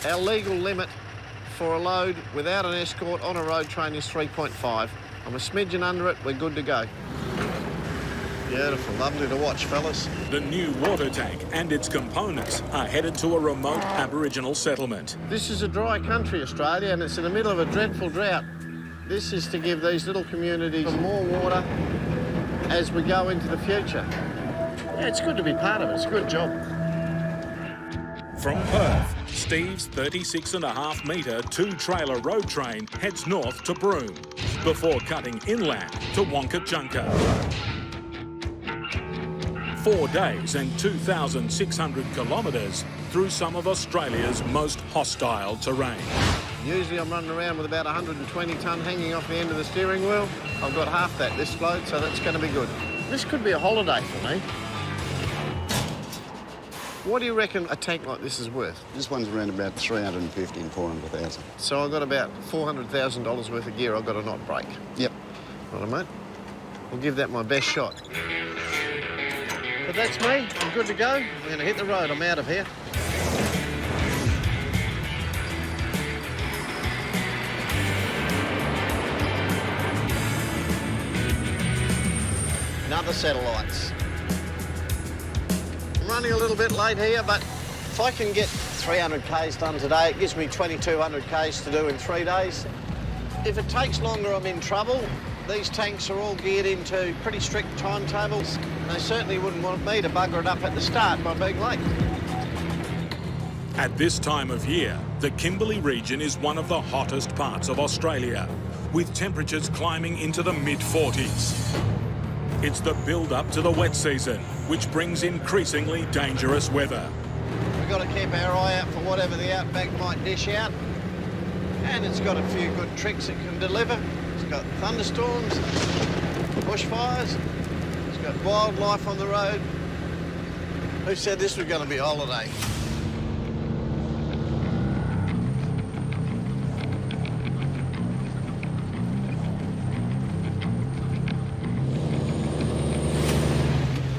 Our legal limit for a load without an escort on a road train is 3.5. I'm a smidgen under it, we're good to go. Beautiful, lovely to watch, fellas. The new water tank and its components are headed to a remote Aboriginal settlement. This is a dry country, Australia, and it's in the middle of a dreadful drought. This is to give these little communities more water as we go into the future. Yeah, it's good to be part of it. It's a good job. From Perth, Steve's 36.5-metre two-trailer road train heads north to Broome before cutting inland to Wonkatjunka. 4 days and 2,600 kilometres through some of Australia's most hostile terrain. Usually I'm running around with about 120 tonne hanging off the end of the steering wheel. I've got half that this load, so that's going to be good. This could be a holiday for me. What do you reckon a tank like this is worth? This one's around about 350 and 400,000. So I've got about $400,000 worth of gear I've got to not break. Yep. Right, mate. I'll give that my best shot. But that's me. I'm good to go. I'm going to hit the road. I'm out of here. Another satellites. I'm running a little bit late here, but if I can get 300 Ks done today, it gives me 2,200 Ks to do in 3 days. If it takes longer, I'm in trouble. These tanks are all geared into pretty strict timetables, and they certainly wouldn't want me to bugger it up at the start by being late. At this time of year, the Kimberley region is one of the hottest parts of Australia, with temperatures climbing into the mid-40s. It's the build-up to the wet season, which brings increasingly dangerous weather. We've got to keep our eye out for whatever the Outback might dish out. And it's got a few good tricks it can deliver. It's got thunderstorms, bushfires, it's got wildlife on the road. Who said this was going to be a holiday?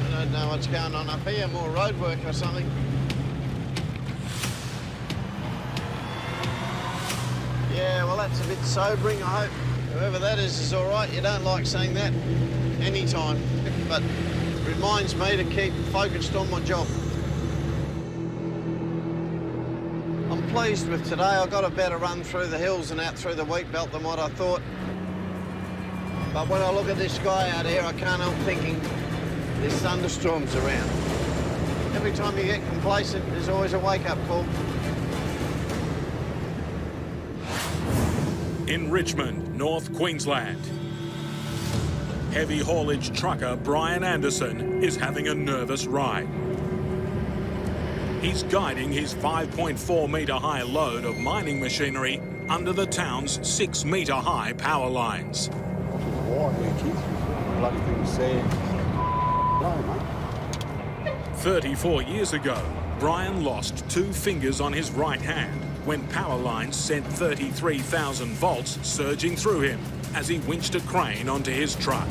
I don't know what's going on up here, more road work or something. Yeah, well, that's a bit sobering, I hope. Whoever that is all right. You don't like saying that anytime, but it reminds me to keep focused on my job. I'm pleased with today. I got a better run through the hills and out through the wheat belt than what I thought. But when I look at this sky out here, I can't help thinking there's thunderstorms around. Every time you get complacent, there's always a wake-up call. In Richmond, North Queensland, heavy haulage trucker Brian Anderson is having a nervous ride. He's guiding his 5.4-metre high load of mining machinery under the town's 6-metre high power lines. Bloody thing's sand. No, mate. 34 years ago, Brian lost 2 fingers on his right hand when power lines sent 33,000 volts surging through him as he winched a crane onto his truck.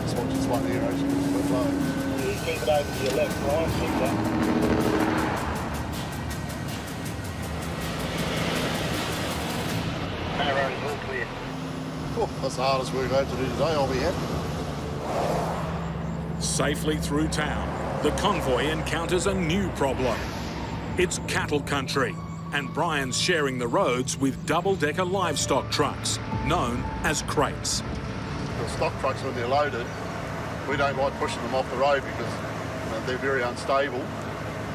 Just watch this one here, actually. It's a bit low. You keep it over to your left, Brian, keep that. Narrow's all clear. Oh, that's the hardest work I have to do today, I'll be happy. Safely through town, the convoy encounters a new problem. It's cattle country, and Brian's sharing the roads with double-decker livestock trucks, known as crates. The stock trucks, when they're loaded, we don't like pushing them off the road because they're very unstable.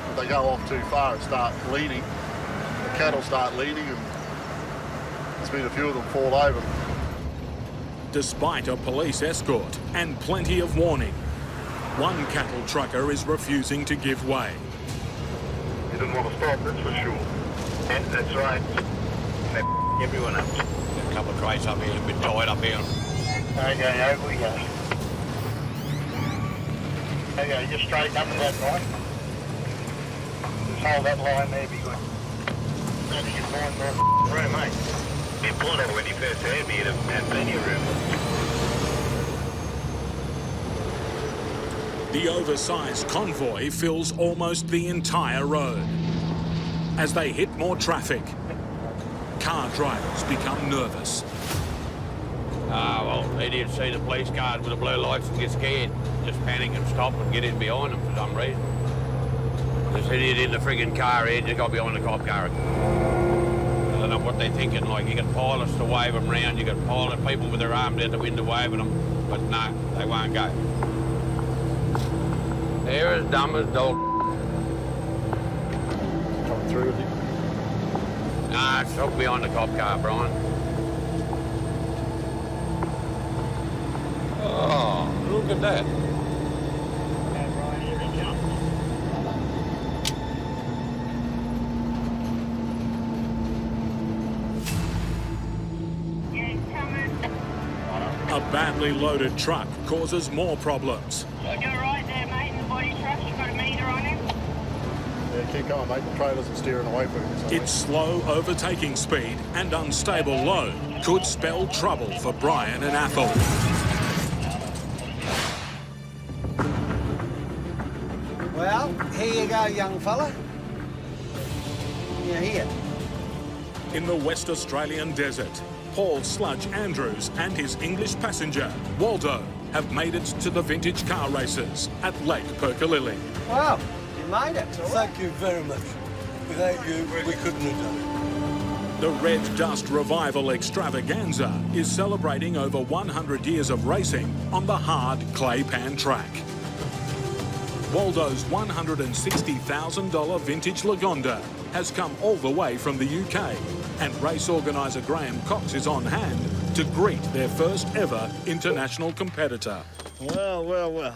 If they go off too far and start leaning, the cattle start leaning, and there's been a few of them fall over. Despite a police escort and plenty of warning, one cattle trucker is refusing to give way. He didn't want to stop, that's for sure. Yeah, that's right. They everyone up. A couple of crates up here, a bit tight up here. Okay, over we go. Okay, just straighten up to that line. Just hold that line there, be good. Then you can find more room, mate. You pulled over when you first heard me, you'd have had plenty of room. The oversized convoy fills almost the entire road. As they hit more traffic, car drivers become nervous. Well, idiots see the police cars with the blue lights and get scared. Just panic and stop and get in behind them for some reason. This idiot in the friggin' car here just got behind the cop car. I don't know what they're thinking. Like, you got pilots to wave them round, you got pilot people with their arms out the window waving them, but no, they won't go. They're as dumb as dog. Coming through with you? Nah, it's up behind the cop car, Brian. Oh, look at that. A badly loaded truck causes more problems. You're right there, mate, in the body truck. You've got a meter on him. Yeah, keep going, mate. The trailers are steering away from you. Its slow overtaking speed and unstable load could spell trouble for Brian and Athol. Well, here you go, young fella. You're here. In the West Australian desert, Paul Sludge Andrews and his English passenger, Waldo, have made it to the vintage car races at Lake Perkalilly. Wow, you made it. Thank you very much. Without you, we couldn't have done it. The Red Dust Revival Extravaganza is celebrating over 100 years of racing on the hard clay pan track. Waldo's $160,000 vintage Lagonda has come all the way from the UK, and race organiser Graham Cox is on hand to greet their first ever international competitor. Well, well, well.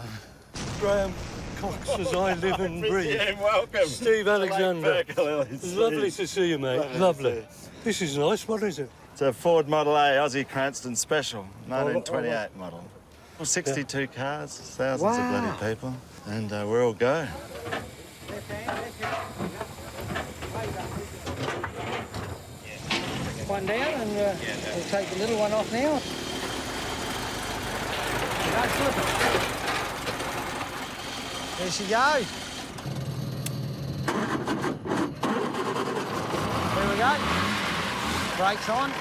Graham Cox, as I live and breathe. Yeah, welcome. Steve Alexander. It's Lovely to see you, mate. Lovely. This is nice. What is it? It's a Ford Model A Aussie Cranston Special, 1928 model. 62 cars, thousands of bloody people, and we're all go. One down, and we'll take the little one off now. Don't slip it. There she goes. There we go. Brakes on.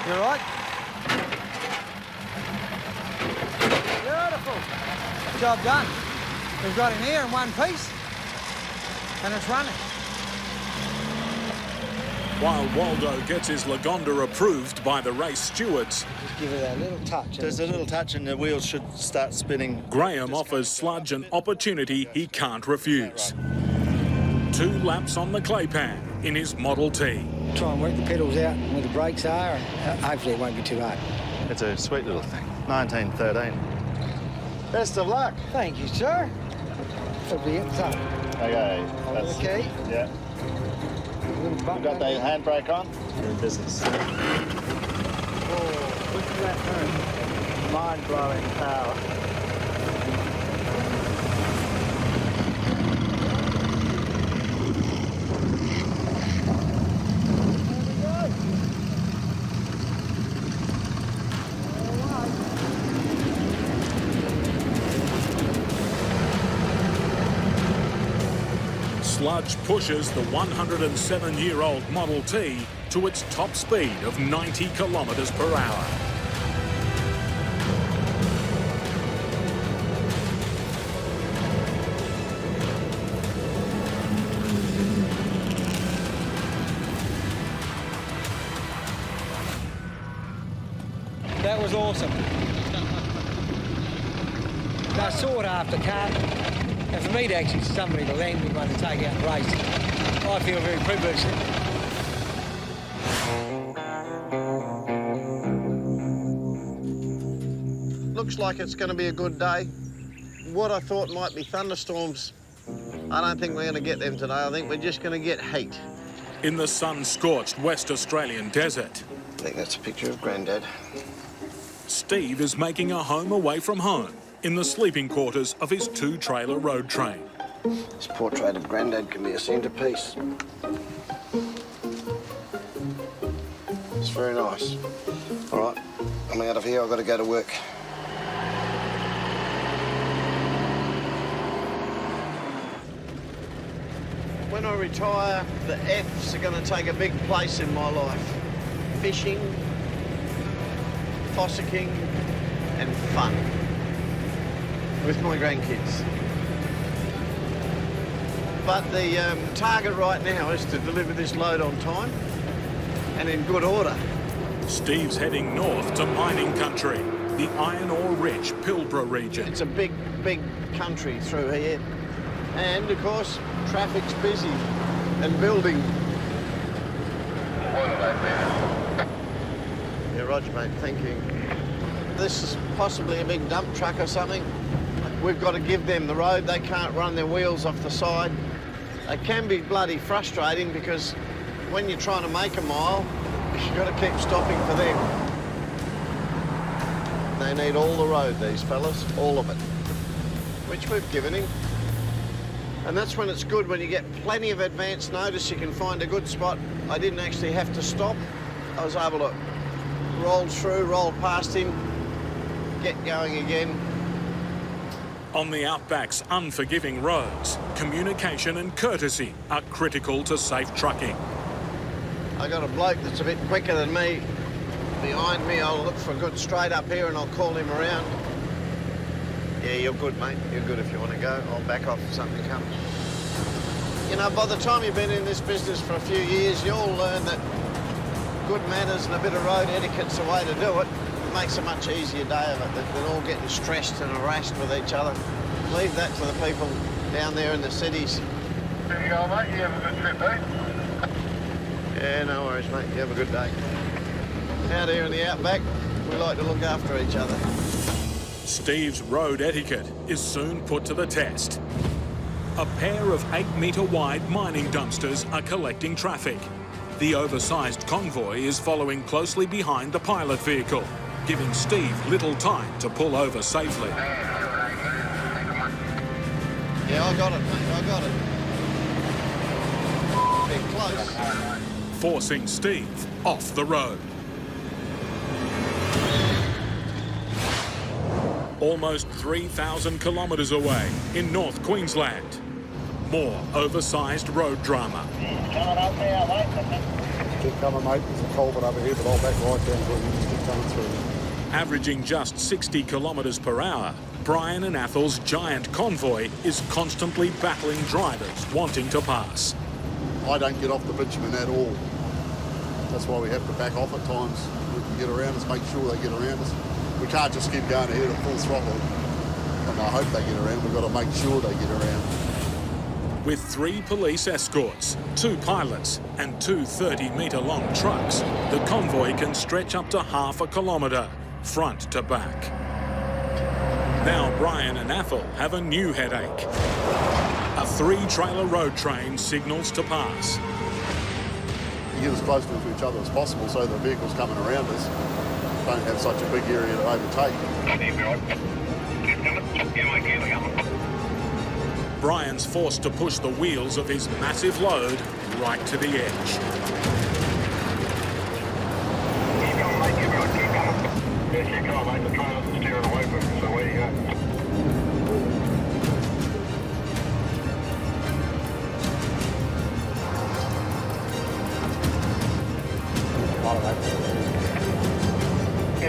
You're right. Beautiful. Job done. We've got him here in one piece, and it's running. While Waldo gets his Lagonda approved by the race stewards, Just give it that little touch. There's a little touch and the wheels should start spinning. Graham offers Sludge an opportunity he can't refuse. 2 laps on the clay pan in his Model T. Try and work the pedals out where the brakes are, and hopefully it won't be too hard. It's a sweet little thing. 1913. Best of luck. Thank you, sir. For being up. Okay. That's, Okay. Yeah. Little You got the handbrake on? You're in business. Oh, look at that turn. Mind-blowing power. sludge pushes the 107-year-old Model T to its top speed of 90 kilometres per hour. That was awesome. I sought after car, and for me to actually somebody to land me one to take out and race, I feel very privileged. Looks like it's going to be a good day. What I thought might be thunderstorms, I don't think we're going to get them today. I think we're just going to get heat. In the sun-scorched West Australian desert, I think that's a picture of Grandad. Steve is making a home away from home in the sleeping quarters of his two-trailer road train. This portrait of Grandad can be a centrepiece. It's very nice. All right, I'm out of here. I've got to go to work. When I retire, the F's are going to take a big place in my life. Fishing, fossicking, and fun with my grandkids. But the target right now is to deliver this load on time and in good order. Steve's heading north to mining country, the iron ore-rich Pilbara region. It's a big, big country through here. And, of course, traffic's busy and building. Yeah, roger, mate. Thank you. This is possibly a big dump truck or something. We've got to give them the road. They can't run their wheels off the side. It can be bloody frustrating because when you're trying to make a mile, you've got to keep stopping for them. They need all the road, these fellas, all of it, which we've given him. And that's when it's good, when you get plenty of advance notice, you can find a good spot. I didn't actually have to stop. I was able to roll through, roll past him, get going again. On the Outback's unforgiving roads, communication and courtesy are critical to safe trucking. I got a bloke that's a bit quicker than me behind me. I'll look for a good straight up here and I'll call him around. Yeah, you're good, mate. You're good if you want to go. I'll back off if something comes. You know, by the time you've been in this business for a few years, you'll learn that good manners and a bit of road etiquette's the way to do it. It makes a much easier day of it than all getting stressed and harassed with each other. Leave that to the people down there in the cities. There you go, mate. You have a good trip, eh? Yeah, no worries, mate. You have a good day. Out here in the Outback, we like to look after each other. Steve's road etiquette is soon put to the test. A pair of 8-metre wide mining dumpsters are collecting traffic. The oversized convoy is following closely behind the pilot vehicle, giving Steve little time to pull over safely. Yeah, I got it, mate. I got it. Bit close. Forcing Steve off the road. Almost 3,000 kilometres away in North Queensland. More oversized road drama. Coming up there, mate. Keep coming, mate. There's a culvert over here, but I'll back right down for you. Just keep coming through. Averaging just 60 kilometres per hour, Brian and Athel's giant convoy is constantly battling drivers wanting to pass. I don't get off the bitumen at all. That's why we have to back off at times. We can get around us, make sure they get around us. We can't just keep going ahead at full throttle. And I hope they get around. We've got to make sure they get around. With 3 police escorts, 2 pilots and 2 30-metre long trucks, the convoy can stretch up to half a kilometre, front to back. Now Brian and Athel have a new headache. A 3-trailer road train signals to pass. You get as close to each other as possible so the vehicles coming around us don't have such a big area to overtake. Brian's forced to push the wheels of his massive load right to the edge. Keep going, mate. Keep going. Keep going. Yes, you go, mate. The trailer's steering away from you, so where you go?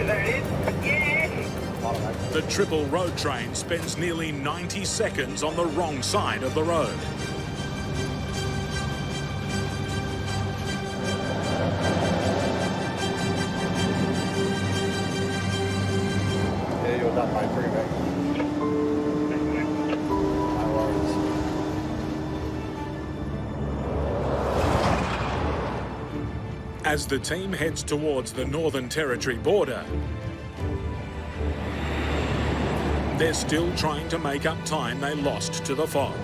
there it is. Yes! The triple road train spends nearly 90 seconds on the wrong side of the road. Yeah, you're done, mate. Bring it back. No worries. As the team heads towards the Northern Territory border, they're still trying to make up time they lost to the fog.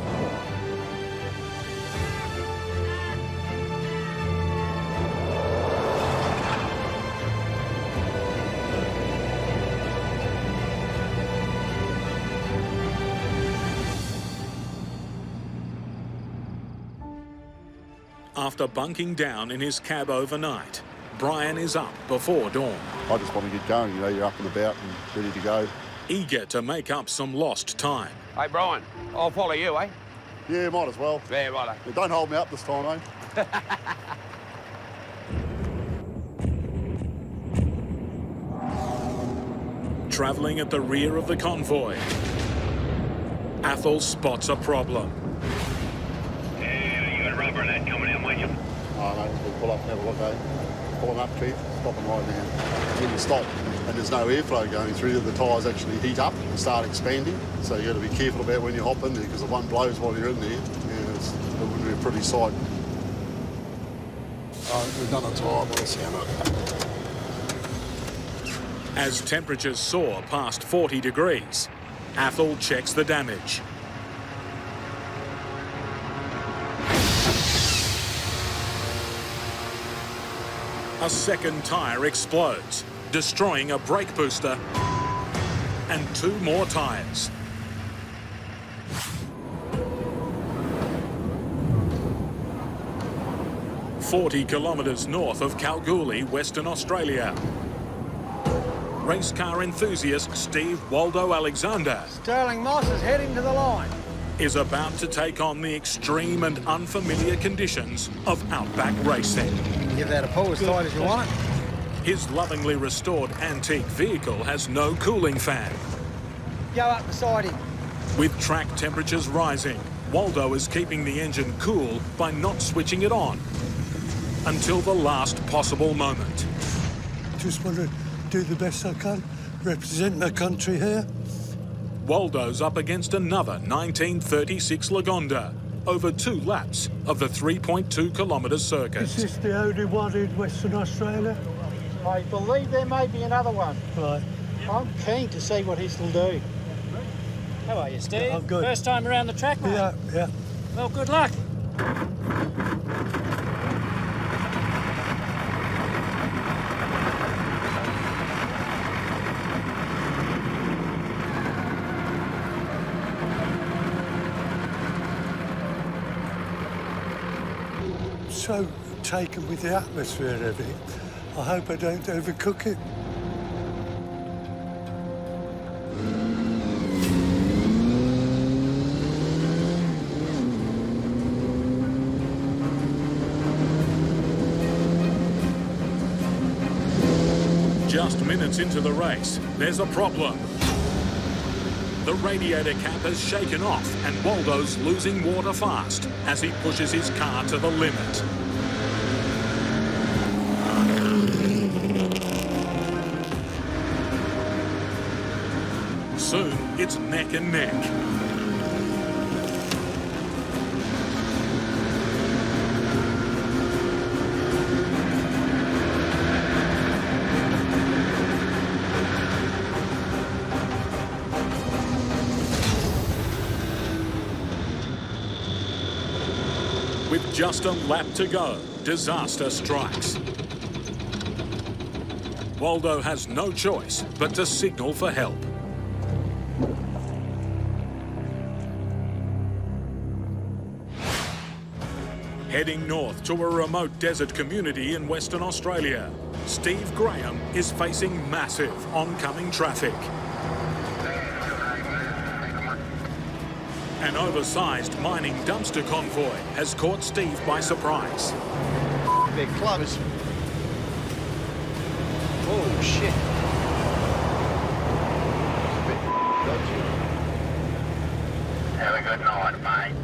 After bunking down in his cab overnight, Brian is up before dawn. I just want to get going, you know, you're up and about and ready to go. Eager to make up some lost time. Hey, Brian, I'll follow you, eh? Yeah, might as well. Yeah, righto. Yeah, don't hold me up this time, eh? Travelling at the rear of the convoy, Athol spots a problem. Yeah, you got rubber and that coming out, mate. Oh, no, we'll pull up and have a look, eh? Pulling up, Keith. Stopping right now. When you stop and there's no airflow going through, the tyres actually heat up and start expanding. So you've got to be careful about when you hop in there because if one blows while you're in there, yeah, it wouldn't be a pretty sight. We've done a tyre by the sound of it. As temperatures soar past 40 degrees, Athol checks the damage. A second tyre explodes, destroying a brake booster and 2 more tyres. "40 kilometres north of Kalgoorlie, Western Australia, race car enthusiast Steve Waldo Alexander Sterling Moss is heading to the line. is about to take on the extreme and unfamiliar conditions of Outback racing. Give that a pull as tight as you want it. His lovingly restored antique vehicle has no cooling fan. Go up beside him. With track temperatures rising, Waldo is keeping the engine cool by not switching it on until the last possible moment. Just want to do the best I can, represent my country here. Waldo's up against another 1936 Lagonda, over 2 laps of the 3.2 kilometre circuit. Is this the only one in Western Australia? I believe there may be another one. Right. I'm keen to see what he'll do. How are you, Steve? I'm good. First time around the track, mate? Yeah, yeah. Well, good luck. So taken with the atmosphere and everything. I hope I don't overcook it. Just minutes into the race, there's a problem. The radiator cap has shaken off and Waldo's losing water fast as he pushes his car to the limit. Soon, it's neck and neck. With just a lap to go, disaster strikes. Waldo has no choice but to signal for help. Heading north to a remote desert community in Western Australia, Steve Graham is facing massive oncoming traffic. An oversized mining dumpster convoy has caught Steve by surprise. They're close. Oh, shit. right, mate.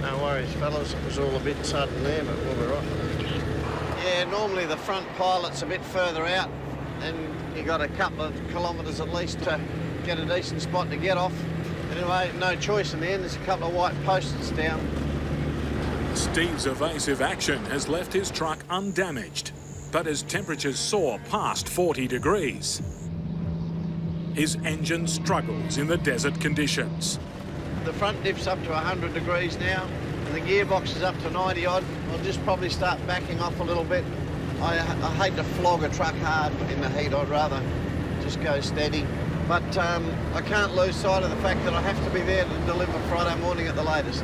No worries, fellas. It was all a bit sudden there, but we'll be right. Yeah, normally the front pilot's a bit further out, and you got a couple of kilometres at least to get a decent spot to get off. Anyway, no choice in the end. There's a couple of white posts down. Steve's evasive action has left his truck undamaged, but as temperatures soar past 40 degrees, his engine struggles in the desert conditions. The front dips up to 100 degrees now, and the gearbox is up to 90 odd. I'll just probably start backing off a little bit. I hate to flog a truck hard in the heat. I'd rather just go steady. But I can't lose sight of the fact that I have to be there to deliver Friday morning at the latest.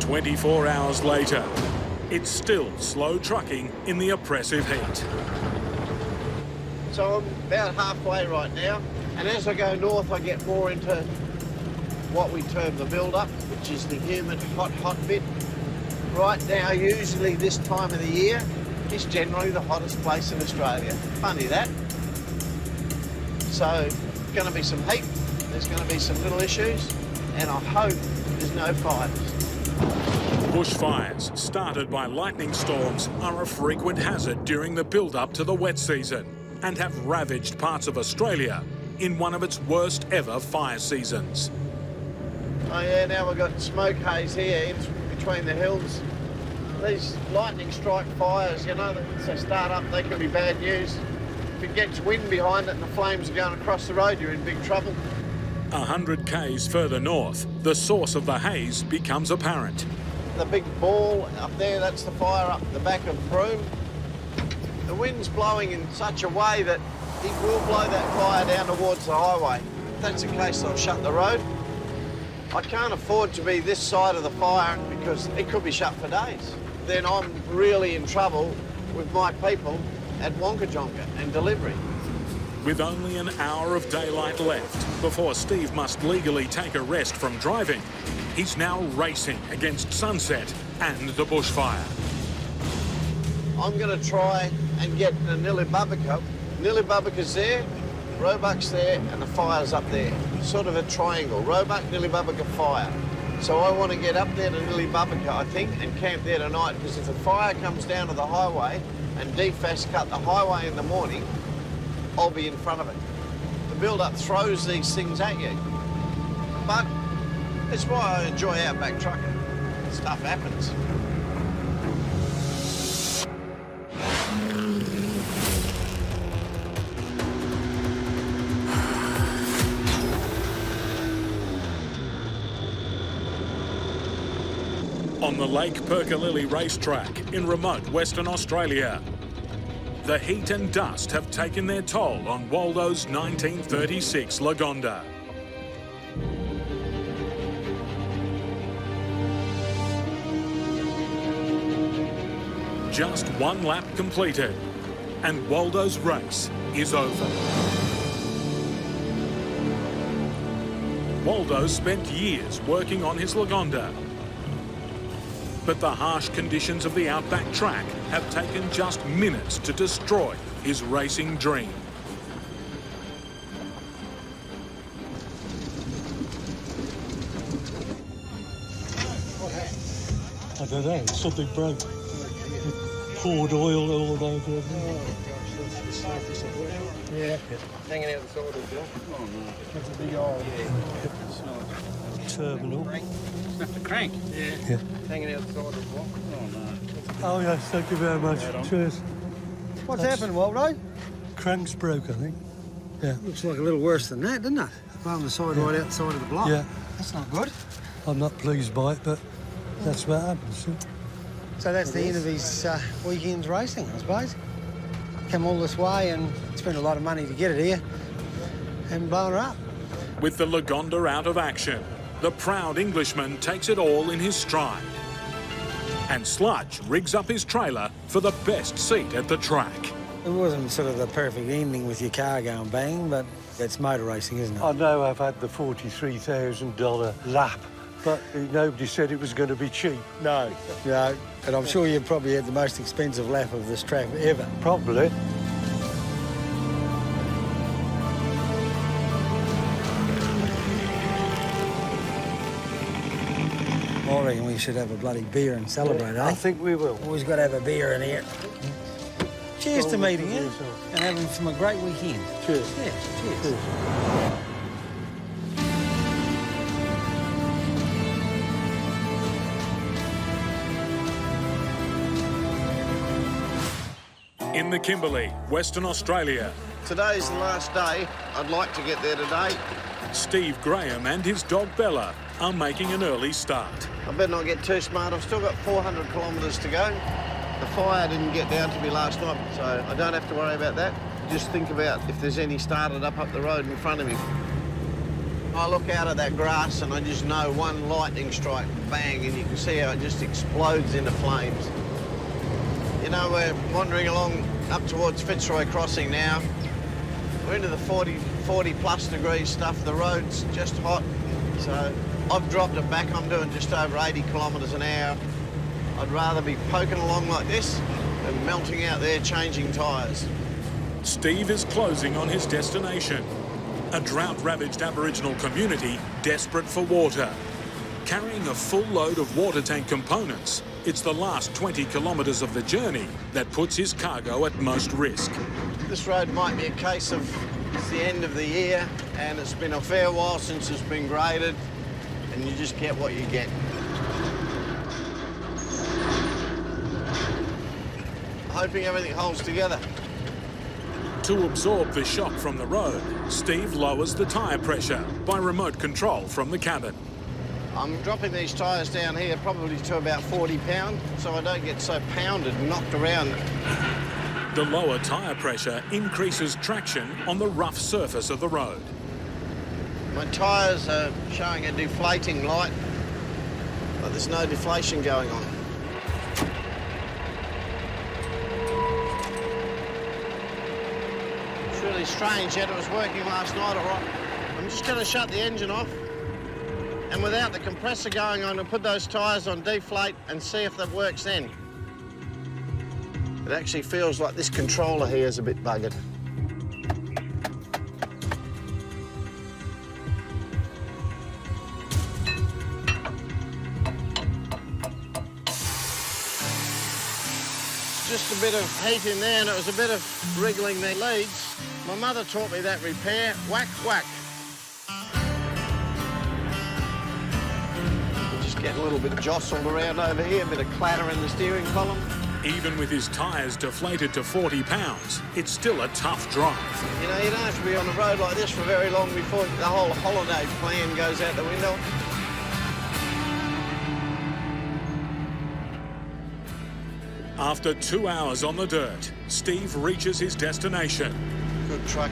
"24 hours later, it's still slow trucking in the oppressive heat. So I'm about halfway right now, and as I go north, I get more into what we term the build-up, which is the humid, hot bit. Right now, usually this time of the year, is generally the hottest place in Australia. Funny that. So, going to be some heat, there's going to be some little issues, and I hope there's no fires. Bushfires, started by lightning storms, are a frequent hazard during the build-up to the wet season and have ravaged parts of Australia in one of its worst ever fire seasons. Oh yeah, now we've got smoke haze here in between the hills. These lightning strike fires, you know, once they start up, they can be bad news. If it gets wind behind it and the flames are going across the road, you're in big trouble. 100 k's further north, the source of the haze becomes apparent. The big ball up there, that's the fire up the back of Broome. The wind's blowing in such a way that it will blow that fire down towards the highway. If that's the case, I'll shut the road. I can't afford to be this side of the fire because it could be shut for days. Then I'm really in trouble with my people at Wonkajonka and delivery. With only an hour of daylight left before Steve must legally take a rest from driving, he's now racing against sunset and the bushfire. I'm going to try and get the Nilibubbuka. Nilibubbuka's there, Roebuck's there, and the fire's up there. Sort of a triangle, Roebuck, Nilibubbuka, fire. So I want to get up there to Nilibubbuka, I think, and camp there tonight, because if the fire comes down to the highway and DFAS cut the highway in the morning, I'll be in front of it. The build-up throws these things at you. But it's why I enjoy Outback trucking. Stuff happens. On the Lake Perkalilly racetrack in remote Western Australia, the heat and dust have taken their toll on Waldo's 1936 Lagonda. Just one lap completed, and Waldo's race is over. Waldo spent years working on his Lagonda, but the harsh conditions of the Outback track have taken just minutes to destroy his racing dream. I don't know, something broke. It poured oil all over it. Yeah, hanging out the side of the block. Oh no. That's a big hole. Yeah. Terminal. Snapped the crank. Yeah. Hanging out the side of the block. Oh no. Oh yes, thank you very much. Cheers. What's happened, Waldo? Crank's broke, I think. Yeah. Looks like a little worse than that, doesn't it? On the side right outside of the block. Yeah. That's not good. I'm not pleased by it, but that's what happens. So that's the end of his weekend's racing, I suppose. Come all this way and spent a lot of money to get it here and blown her up. With the Lagonda out of action, the proud Englishman takes it all in his stride. And Sludge rigs up his trailer for the best seat at the track. It wasn't sort of the perfect ending with your car going bang, but that's motor racing, isn't it? I know I've had the $43,000 lap, but nobody said it was going to be cheap. No. No, and I'm sure you probably had the most expensive lap of this track ever. Probably. should have a bloody beer and celebrate, eh? I think we will. Always got to have a beer in here. Cheers to meeting you and having from a great weekend. Cheers. Yeah, cheers. Cheers. In the Kimberley, Western Australia, Today's the last day. I'd like to get there today. Steve Graham and his dog Bella are making an early start. I better not get too smart. I've still got 400 kilometres to go. The fire didn't get down to me last night, so I don't have to worry about that. Just think about if there's any started up the road in front of me. I look out at that grass and I just know one lightning strike, bang, and you can see how it just explodes into flames. You know, we're wandering along up towards Fitzroy Crossing now. We're into the 40 plus degrees stuff. The road's just hot, so I've dropped it back. I'm doing just over 80 kilometres an hour. I'd rather be poking along like this than melting out there changing tyres. Steve is closing on his destination, a drought-ravaged Aboriginal community desperate for water. Carrying a full load of water tank components, it's the last 20 kilometres of the journey that puts his cargo at most risk. This road might be a case of it's the end of the year and it's been a fair while since it's been graded and you just get what you get. Hoping everything holds together. To absorb the shock from the road, Steve lowers the tyre pressure by remote control from the cabin. I'm dropping these tyres down here probably to about 40 pound, so I don't get so pounded and knocked around. The lower tyre pressure increases traction on the rough surface of the road. My tyres are showing a deflating light, but there's no deflation going on. It's really strange, yet it was working last night all right. I'm just going to shut the engine off, and without the compressor going on, I'll put those tyres on deflate and see if that works then. It actually feels like this controller here is a bit buggered. Just a bit of heat in there and it was a bit of wriggling the leads. My mother taught me that repair, whack, whack. Just getting a little bit jostled around over here, a bit of clatter in the steering column. Even with his tyres deflated to 40 pounds, it's still a tough drive. You know, you don't have to be on the road like this for very long before the whole holiday plan goes out the window. After 2 hours on the dirt, Steve reaches his destination. Good truck.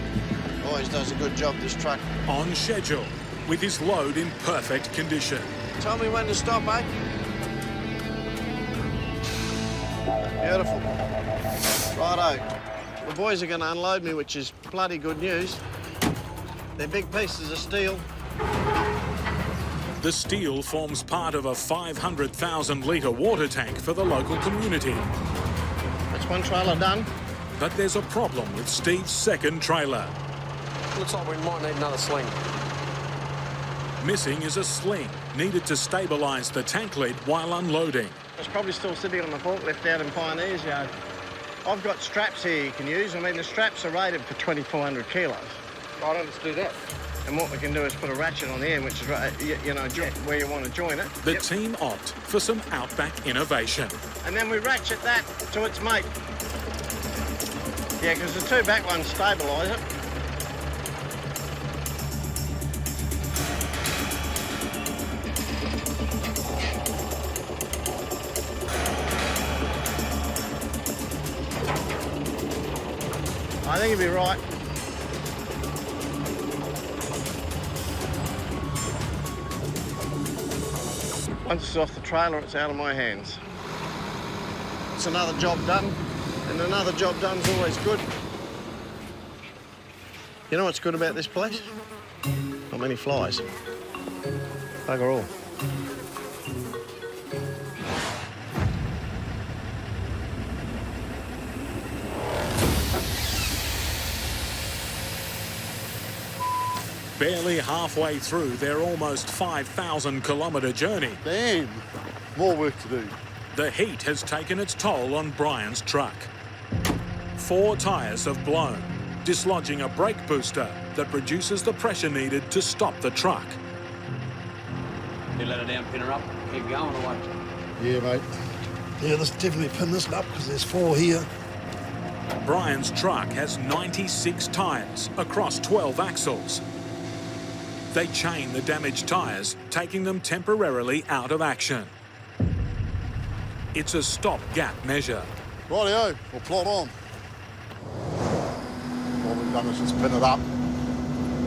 Always does a good job, this truck. On schedule, with his load in perfect condition. Tell me when to stop, eh? Beautiful. Righto. The boys are going to unload me, which is bloody good news. They're big pieces of steel. The steel forms part of a 500,000-litre water tank for the local community. That's one trailer done. But there's a problem with Steve's second trailer. Looks like we might need another sling. Missing is a sling needed to stabilise the tank lid while unloading. It's probably still sitting on the forklift out in Pioneer's Yard. I've got straps here you can use. I mean, the straps are rated for 2,400 kilos. Right, let's do that. And what we can do is put a ratchet on the end, which is, you know, where you want to join it. The team opt for some Outback innovation. And then we ratchet that to its mate. Yeah, because the two back ones stabilise it. I think it'd be right. Once it's off the trailer, it's out of my hands. It's another job done, and another job done's always good. You know what's good about this place? Not many flies. Bugger all. Barely halfway through their almost 5,000-kilometre journey. Damn. More work to do. The heat has taken its toll on Brian's truck. 4 tyres have blown, dislodging a brake booster that reduces the pressure needed to stop the truck. You let her down, pin her up, keep going or what? Yeah, mate. Yeah, let's definitely pin this up because there's 4 here. Brian's truck has 96 tyres across 12 axles. They chain the damaged tyres, taking them temporarily out of action. It's a stop-gap measure. Rightio, we'll plot on. What we've done is just pin it up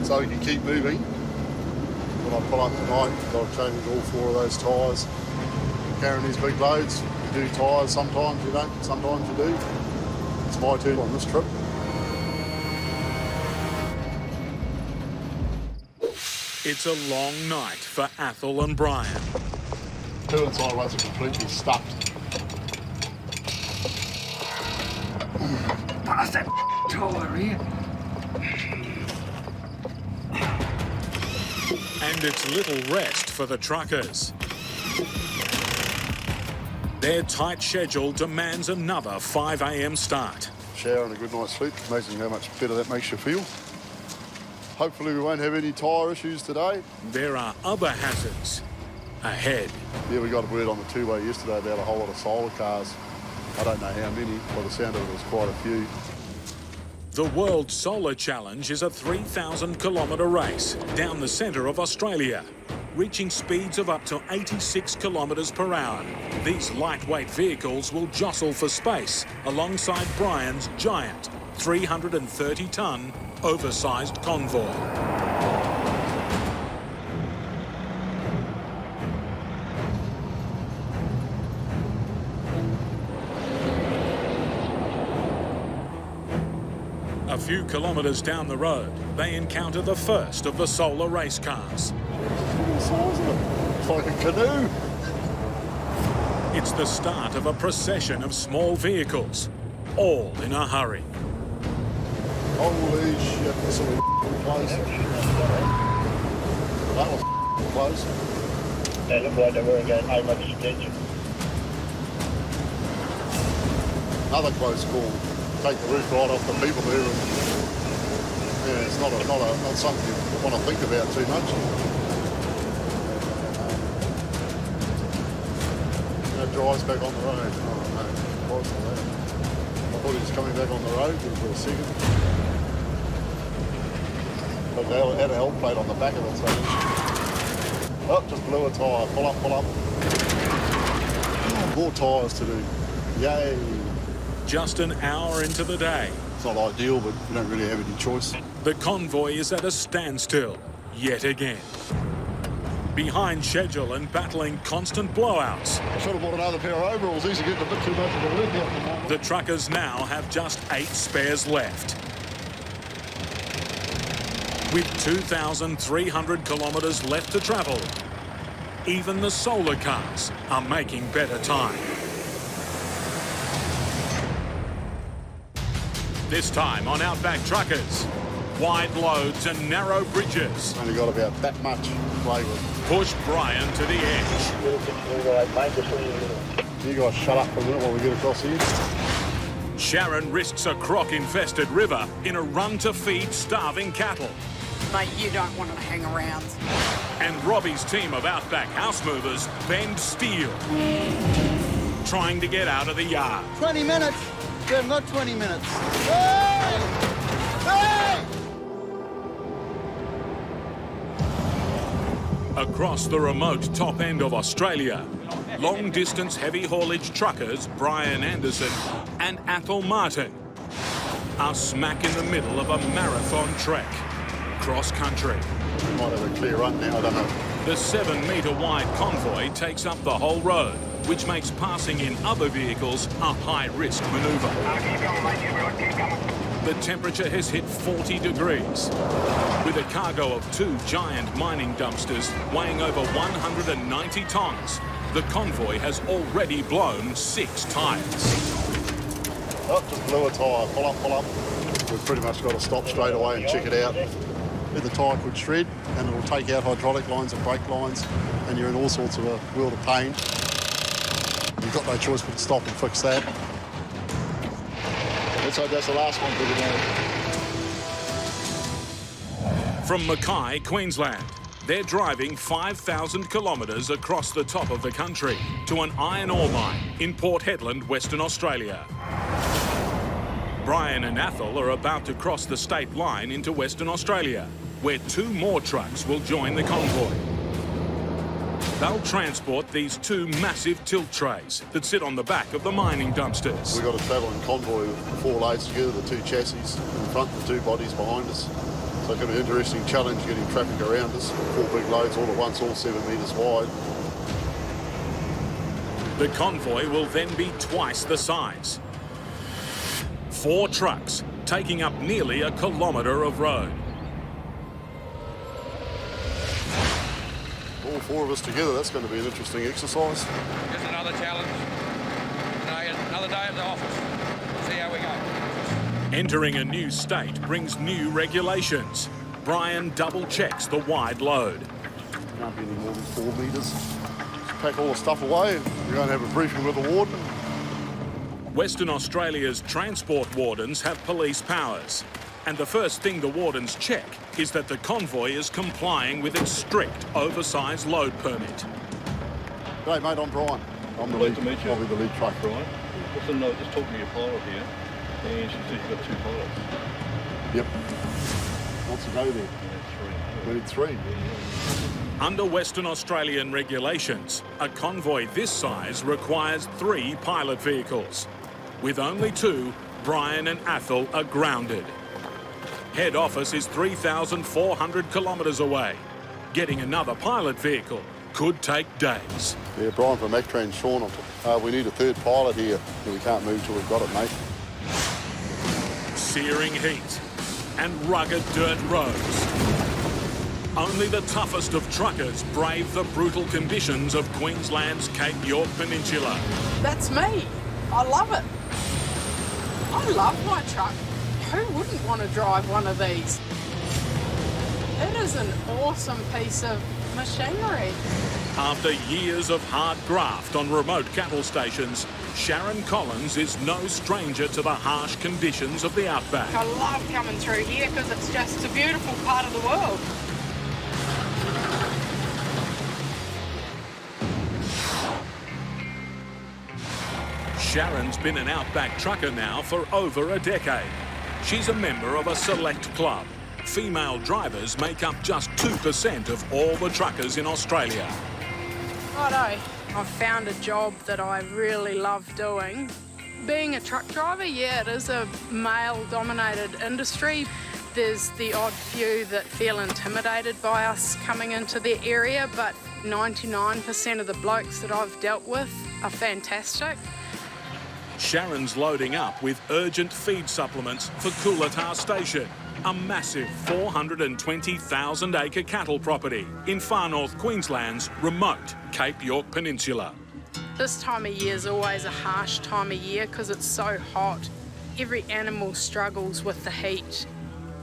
so we can keep moving. When I pull up tonight, I've changed all 4 of those tyres. Carrying these big loads, you do tyres, sometimes you don't, sometimes you do. It's my turn on this trip. It's a long night for Athol and Brian. 2 inside ones are completely stuffed. Pass that tyre here. And it's little rest for the truckers. Their tight schedule demands another 5 a.m. start. Shower and a good night's sleep. Amazing how much better that makes you feel. Hopefully we won't have any tyre issues today. There are other hazards ahead. Yeah, we got a word on the 2-way yesterday about a whole lot of solar cars. I don't know how many, by the sound of it, there's quite a few. The World Solar Challenge is a 3,000-kilometre race down the centre of Australia, reaching speeds of up to 86 kilometres per hour. These lightweight vehicles will jostle for space alongside Brian's giant 330-tonne oversized convoy. A few kilometres down the road, they encounter the first of the solar race cars. It's like a canoe. It's the start of a procession of small vehicles, all in a hurry. Holy shit, this will be close. That was close. They look like they weren't getting high much attention. Another close call. Take the roof right off the people there. And, yeah, it's not something you want to think about too much. That drives back on the road. Oh no, what's that? I thought he was coming back on the road for a second. But they had a help plate on the back of it, so... Oh, just blew a tyre. Pull up, pull up. Oh, more tyres to do. Yay. Just an hour into the day. It's not ideal, but we don't really have any choice. The convoy is at a standstill, yet again. Behind schedule and battling constant blowouts. I should have bought another pair of overalls. These are getting a bit too much of a work out the moment. The truckers now have just 8 spares left. With 2,300 kilometres left to travel, even the solar cars are making better time. This time on Outback Truckers, wide loads and narrow bridges. Only got about that much to play with. Push Brian to the edge. You guys shut up for a minute while we get across here. Sharon risks a croc-infested river in a run to feed starving cattle. Mate, you don't want to hang around. And Robbie's team of Outback house movers bend steel, trying to get out of the yard. 20 minutes. We've got 20 minutes. Hey! Hey! Across the remote top end of Australia, long-distance heavy haulage truckers Brian Anderson and Athol Martin are smack in the middle of a marathon trek cross-country. We might have a clear run now, I don't know. The 7-metre wide convoy takes up the whole road, which makes passing in other vehicles a high-risk manoeuvre. The temperature has hit 40 degrees. With a cargo of 2 giant mining dumpsters weighing over 190 tonnes, the convoy has already blown 6 tyres. Oh, just blew a tyre. Pull up, pull up. We've pretty much got to stop straight away and check it out. The tyre could shred and it'll take out hydraulic lines and brake lines and you're in all sorts of a world of pain. we've got no choice but to stop and fix that. Let's hope that's the last one for the day. From Mackay, Queensland, they're driving 5,000 kilometres across the top of the country to an iron ore mine in Port Hedland, Western Australia. Brian and Athol are about to cross the state line into Western Australia, where 2 more trucks will join the convoy. They'll transport these 2 massive tilt trays that sit on the back of the mining dumpsters. We've got to travel in convoy with the 4 loads together, the 2 chassis in front, the 2 bodies behind us. So it's going to be an interesting challenge getting traffic around us. 4 big loads all at once, all 7 metres wide. The convoy will then be twice the size. 4 trucks taking up nearly 1 kilometre of road. All 4 of us together, that's going to be an interesting exercise. Just another challenge. Another day at the office. We'll see how we go. Entering a new state brings new regulations. Brian double checks the wide load. Can't be any more than 4 metres. Pack all the stuff away. We're going to have a briefing with the warden. Western Australia's transport wardens have police powers. And the first thing the wardens check is that the convoy is complying with its strict oversized load permit. Hey mate, I'm Brian. I'm the lead. I'll be the lead truck. Brian, what's the note? Just talking to your pilot here, and she says you've got 2 pilots. Yep. Wants to go there. We need 3. Under Western Australian regulations, a convoy this size requires 3 pilot vehicles. With only 2, Brian and Athol are grounded. Head office is 3,400 kilometres away. Getting another pilot vehicle could take days. Yeah, Brian from Mactran, Sean. We need a 3rd pilot here. We can't move till we've got it, mate. Searing heat and rugged dirt roads. Only the toughest of truckers brave the brutal conditions of Queensland's Cape York Peninsula. That's me. I love it. I love my truck. Who wouldn't want to drive one of these? It is an awesome piece of machinery. After years of hard graft on remote cattle stations, Sharon Collins is no stranger to the harsh conditions of the Outback. I love coming through here because it's just a beautiful part of the world. Sharon's been an Outback trucker now for over a decade. She's a member of a select club. Female drivers make up just 2% of all the truckers in Australia. Righto, I've found a job that I really love doing. Being a truck driver, yeah, it is a male-dominated industry. There's the odd few that feel intimidated by us coming into their area, but 99% of the blokes that I've dealt with are fantastic. Sharon's loading up with urgent feed supplements for Colossal Station, a massive 420,000-acre cattle property in far north Queensland's remote Cape York Peninsula. This time of year is always a harsh time of year because it's so hot. Every animal struggles with the heat.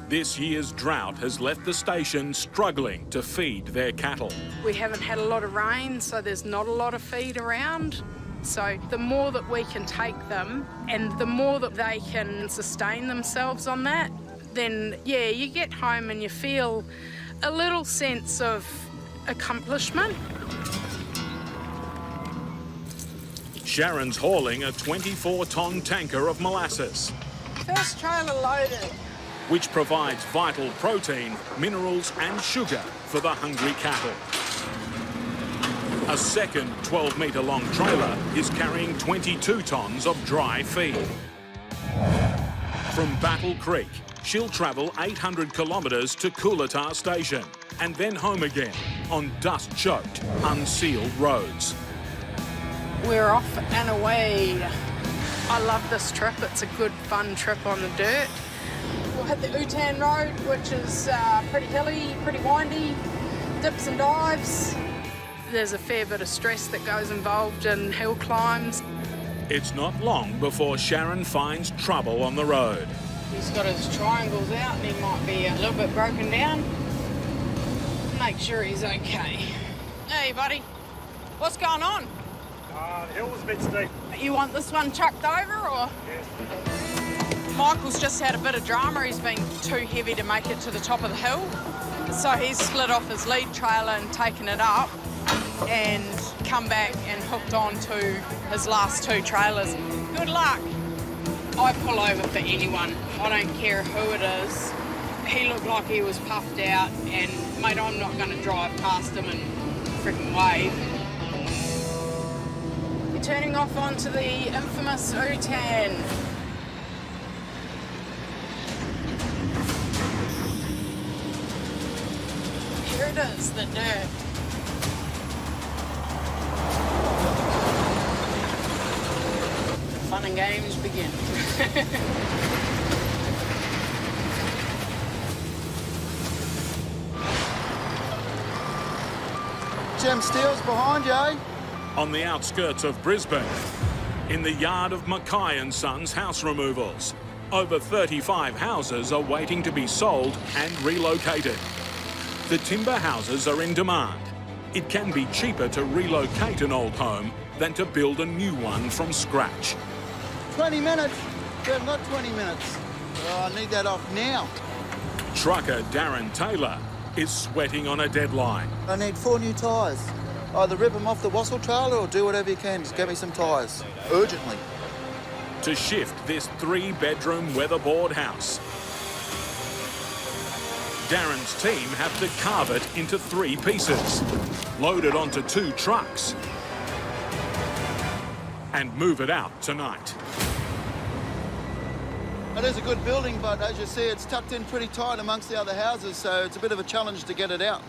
This year's drought has left the station struggling to feed their cattle. We haven't had a lot of rain, so there's not a lot of feed around. So the more that we can take them and the more that they can sustain themselves on that, then, yeah, you get home and you feel a little sense of accomplishment. Sharon's hauling a 24-tonne tanker of molasses, First trailer loaded. which provides vital protein, minerals and sugar for the hungry cattle. A second 12-metre-long trailer is carrying 22 tonnes of dry feed. From Battle Creek, she'll travel 800 kilometres to Colossal Station and then home again on dust-choked, unsealed roads. We're off and away. I love this trip. It's a good, fun trip on the dirt. We'll hit the Utan Road, which is pretty hilly, pretty windy, dips and dives. There's a fair bit of stress that goes involved in hill climbs. It's not long before Sharon finds trouble on the road. He's got his triangles out and he might be a little bit broken down. Make sure he's okay. Hey, buddy. What's going on? The hill was a bit steep. You want this one chucked over, or? Yes. Michael's just had a bit of drama. He's been too heavy to make it to the top of the hill. So he's split off his lead trailer and taken it up and come back and hooked onto his last two trailers. Good luck. I pull over for anyone. I don't care who it is. He looked like he was puffed out, and mate, I'm not going to drive past him and freaking wave. You're turning off onto the infamous U-turn. Here it is, the dirt. Fun and games begin. Jim Steele's behind you, eh? On the outskirts of Brisbane, in the yard of Mackay & Sons House Removals, over 35 houses are waiting to be sold and relocated. The timber houses are in demand. It can be cheaper to relocate an old home than to build a new one from scratch. 20 minutes. We've got 20 minutes. Oh, I need that off now. Trucker Darren Taylor is sweating on a deadline. I need 4 new tyres. Either rip them off the Wassel trailer or do whatever you can. Just get me some tyres. Urgently. To shift this 3-bedroom weatherboard house, Darren's team have to carve it into 3 pieces, load it onto 2 trucks, and move it out tonight. It is a good building, but as you see, it's tucked in pretty tight amongst the other houses, so it's a bit of a challenge to get it out.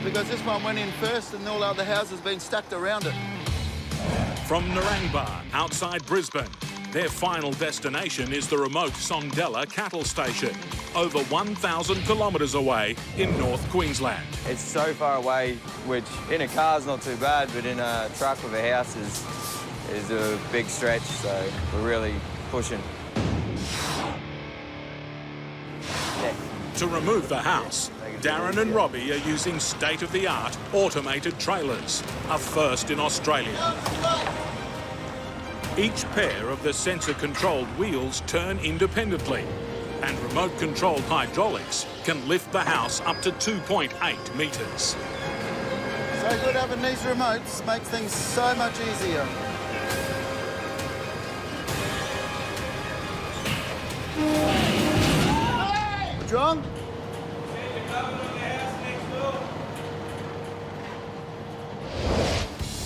Because this one went in first and all the other houses been stacked around it. From Narangba, outside Brisbane, their final destination is the remote Sondela cattle station, over 1,000 kilometres away in North Queensland. It's so far away, which in a car's not too bad, but in a truck with a house is a big stretch, so we're really pushing. To remove the house, Darren and Robbie are using state-of-the-art automated trailers, a first in Australia. Each pair of the sensor-controlled wheels turn independently, and remote-controlled hydraulics can lift the house up to 2.8 metres. So good having these remotes, makes things so much easier. What's wrong?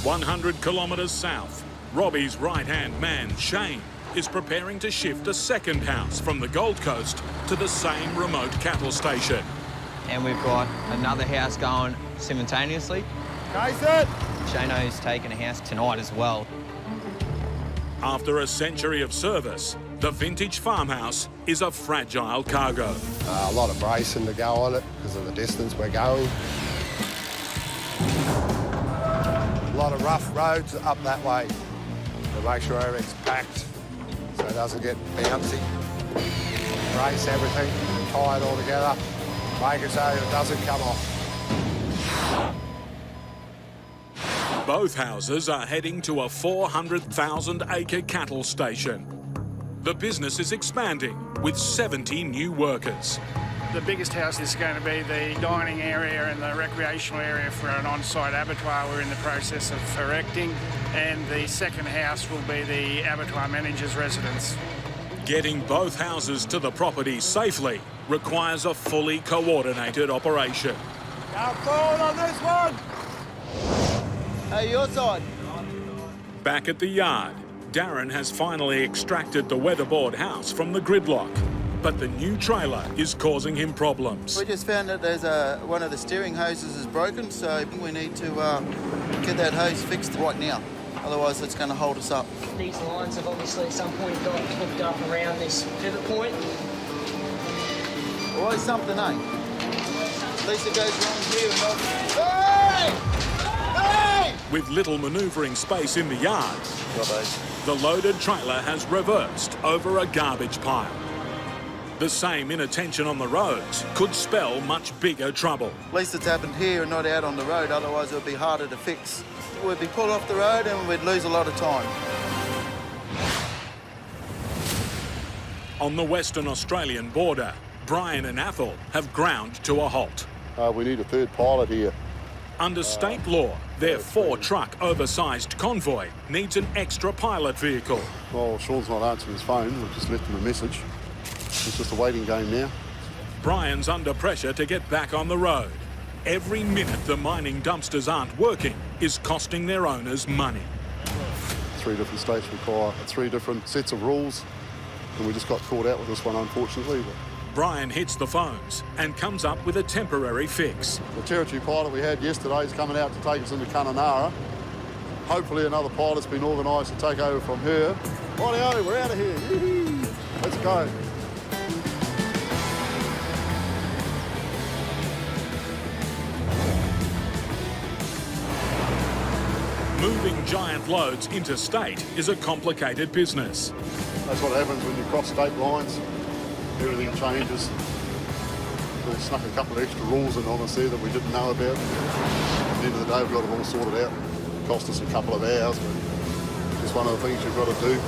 100 kilometres south, Robbie's right-hand man, Shane, is preparing to shift a second house from the Gold Coast to the same remote cattle station. And we've got another house going simultaneously. Jason! Shano's taking a house tonight as well. After a century of service, the vintage farmhouse is a fragile cargo. A lot of bracing to go on it because of the distance we're going. A lot of rough roads up that way to make sure everything's packed so it doesn't get bouncy. Brace everything, tie it all together, make it so it doesn't come off. Both houses are heading to a 400,000-acre cattle station. The business is expanding with 70 new workers. The biggest house is going to be the dining area and the recreational area for an on-site abattoir we're in the process of erecting, and the second house will be the abattoir manager's residence. Getting both houses to the property safely requires a fully coordinated operation. Now forward on this one! Hey, your side. Back at the yard, Darren has finally extracted the weatherboard house from the gridlock, but the new trailer is causing him problems. We just found that there's one of the steering hoses is broken, so we need to get that hose fixed right now. Otherwise, it's going to hold us up. These lines have obviously at some point got hooked up around this pivot point. Always something, eh? At least it goes wrong here and not... Hey! Hey! With little manoeuvring space in the yard, the loaded trailer has reversed over a garbage pile. The same inattention on the roads could spell much bigger trouble. At least it's happened here and not out on the road, otherwise it would be harder to fix. We'd be pulled off the road and we'd lose a lot of time. On the Western Australian border, Brian and Athol have ground to a halt. We need a third pilot here. Under state law, their 4-truck oversized convoy needs an extra pilot vehicle. Well, Sean's not answering his phone. We've just left him a message. It's just a waiting game now. Brian's under pressure to get back on the road. Every minute the mining dumpsters aren't working is costing their owners money. 3 different states require 3 different sets of rules, and we just got caught out with this one, unfortunately. Brian hits the phones and comes up with a temporary fix. The territory pilot we had yesterday is coming out to take us into Kununurra. Hopefully another pilot's been organised to take over from her. Righty-o, we're out of here. Woo-hoo. Let's go. Moving giant loads interstate is a complicated business. That's what happens when you cross state lines. Everything changes. We snuck a couple of extra rules in on us there that we didn't know about. At the end of the day, we got it all sorted out. It cost us a couple of hours, but it's one of the things you've got to do.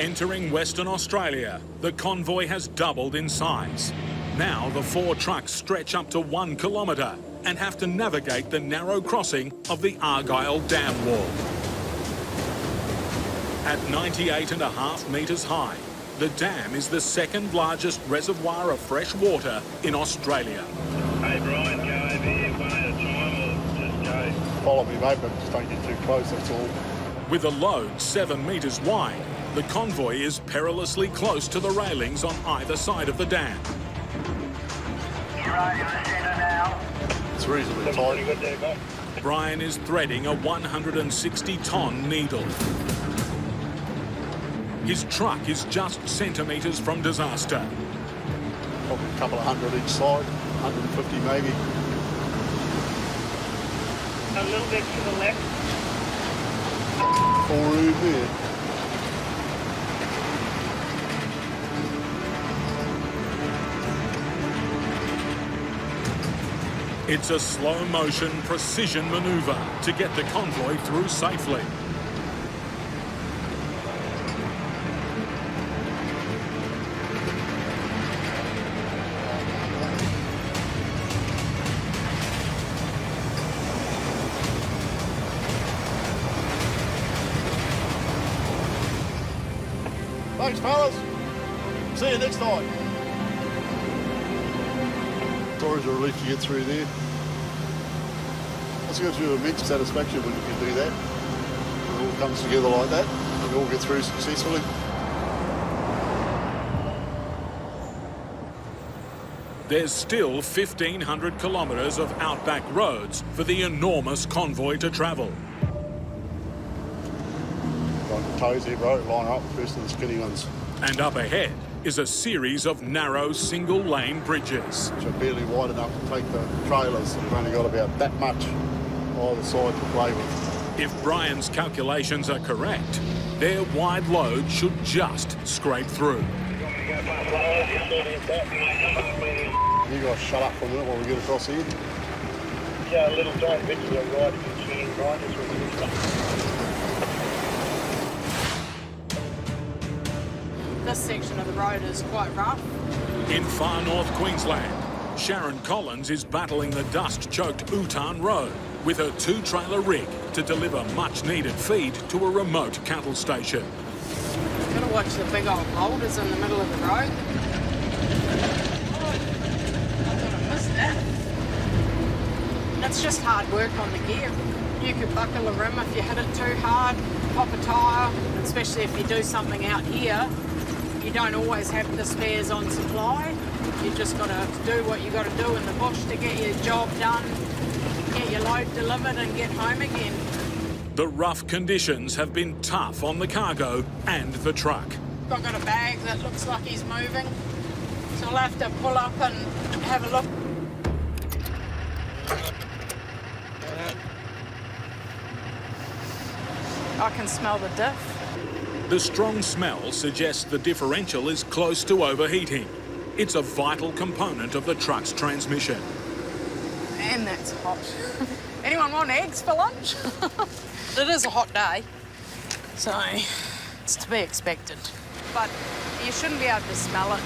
Entering Western Australia, the convoy has doubled in size. Now the 4 trucks stretch up to 1 kilometre and have to navigate the narrow crossing of the Argyle Dam Wall. At 98.5 metres high, the dam is the 2nd largest reservoir of fresh water in Australia. Hey Brian, go over here one at a time or just go? Follow me, mate, but just don't get too close, that's all. With a load 7 metres wide, the convoy is perilously close to the railings on either side of the dam. You're right in the centre now. It's reasonably tight. Brian is threading a 160-tonne needle. His truck is just centimetres from disaster. Probably a couple of hundred each side, 150 maybe. A little bit to the left. All room there. It's a slow-motion precision manoeuvre to get the convoy through safely. Thanks, fellas. See you next time. It's always a relief to get through there. It's gives you immense satisfaction when you can do that. It all comes together like that, and you all get through successfully. There's still 1,500 kilometres of outback roads for the enormous convoy to travel. On the toes here, bro, line up first of the skinny ones. And up ahead is a series of narrow single-lane bridges. Which are barely wide enough to take the trailers. We've only got about that much either side to play with. If Brian's calculations are correct, their wide load should just scrape through. You guys shut up for a minute while we get across here. Yeah, a little giant bit to the right if you see right, just remove stuff. This section of the road is quite rough. In far north Queensland, Sharon Collins is battling the dust-choked Utan Road with her 2-trailer rig to deliver much-needed feed to a remote cattle station. You've got to watch the big old boulders in the middle of the road. I missed that. That's just hard work on the gear. You could buckle a rim if you hit it too hard, pop a tyre, especially if you do something out here. You don't always have the spares on supply. You just got to do what you got to do in the bush to get your job done, get your load delivered and get home again. The rough conditions have been tough on the cargo and the truck. I've got a bag that looks like he's moving, so I'll have to pull up and have a look. I can smell the diff. The strong smell suggests the differential is close to overheating. It's a vital component of the truck's transmission. Man, that's hot. Anyone want eggs for lunch? It is a hot day, so it's to be expected. But you shouldn't be able to smell it,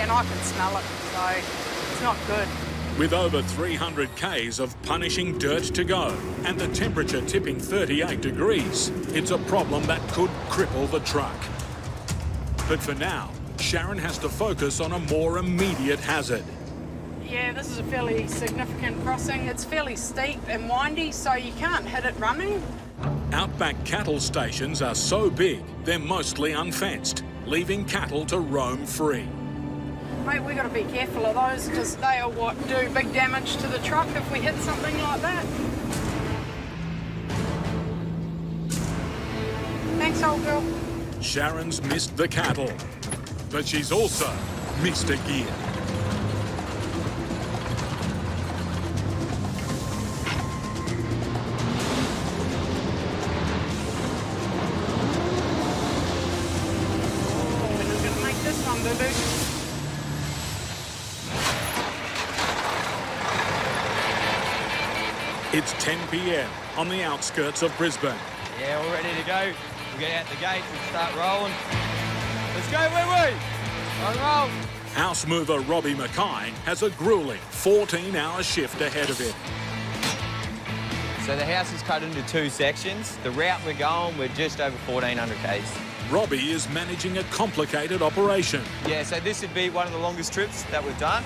and I can smell it, so it's not good. With over 300 k's of punishing dirt to go and the temperature tipping 38 degrees, it's a problem that could cripple the truck. But for now, Sharon has to focus on a more immediate hazard. Yeah, this is a fairly significant crossing. It's fairly steep and windy, so you can't hit it running. Outback cattle stations are so big, they're mostly unfenced, leaving cattle to roam free. Mate, we've got to be careful of those because they are what do big damage to the truck if we hit something like that. Thanks, old girl. Sharon's missed the cattle, but she's also missed a gear. Oh, we're not going to make this one, boo-boo. It's 10 p.m. on the outskirts of Brisbane. Yeah, all ready to go. We'll get out the gate and start rolling. Let's go, wee-wee! Rock and roll. House mover Robbie Mackay has a grueling 14-hour shift ahead of him. So the house is cut into two sections. The route we're going, we're just over 1,400 k's. Robbie is managing a complicated operation. Yeah, so this would be one of the longest trips that we've done.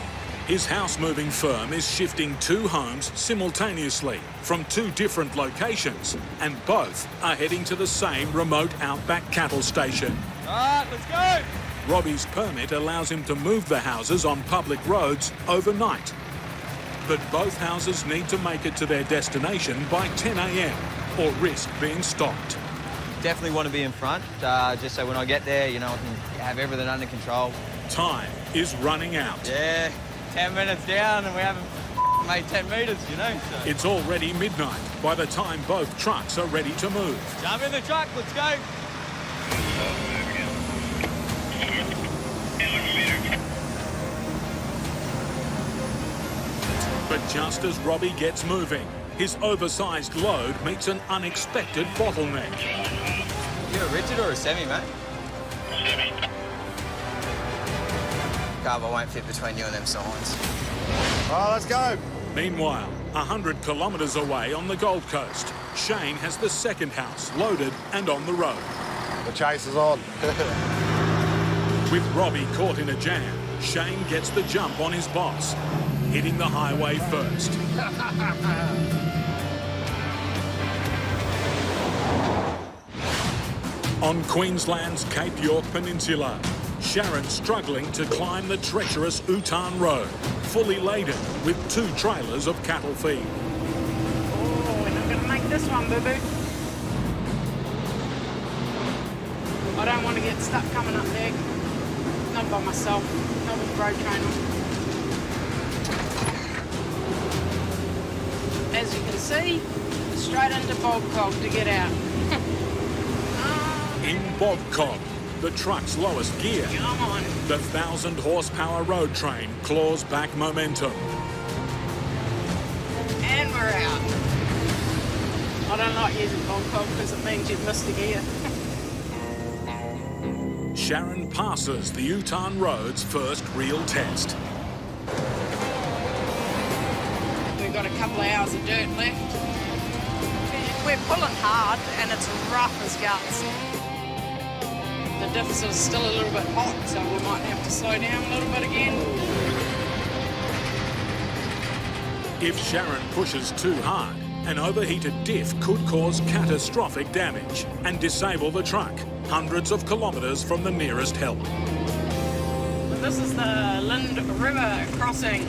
His house-moving firm is shifting two homes simultaneously from two different locations, and both are heading to the same remote Outback cattle station. All right, let's go! Robbie's permit allows him to move the houses on public roads overnight. But both houses need to make it to their destination by 10 a.m. or risk being stopped. Definitely want to be in front, just so when I get there, you know, I can have everything under control. Time is running out. Yeah, 10 minutes down and we haven't made 10 metres, you know. So. It's already midnight by the time both trucks are ready to move. Jump in the truck, let's go. But just as Robbie gets moving, his oversized load meets an unexpected bottleneck. You a rigid or a semi, mate? Semi. Carver won't fit between you and them signs. Oh, let's go. Meanwhile, 100 kilometres away on the Gold Coast, Shane has the second house loaded and on the road. The chase is on. With Robbie caught in a jam, Shane gets the jump on his boss, hitting the highway first. On Queensland's Cape York Peninsula, Sharon's struggling to climb the treacherous Utan Road, fully laden with 2 trailers of cattle feed. Oh, we're not going to make this one, boo-boo. I don't want to get stuck coming up there. Not by myself, not with the road trainer. As you can see, straight into bog cog to get out. In bog cog, the truck's lowest gear, Come on. the 1,000 horsepower road train claws back momentum. And we're out. I don't like using bog cog because it means you've missed a gear. Sharon passes the Utan Road's first real test. We've got a couple of hours of dirt left. We're pulling hard and it's rough as guts. The diff is still a little bit hot, so we might have to slow down a little bit again. If Sharon pushes too hard, an overheated diff could cause catastrophic damage and disable the truck hundreds of kilometres from the nearest help. This is the Lind River crossing.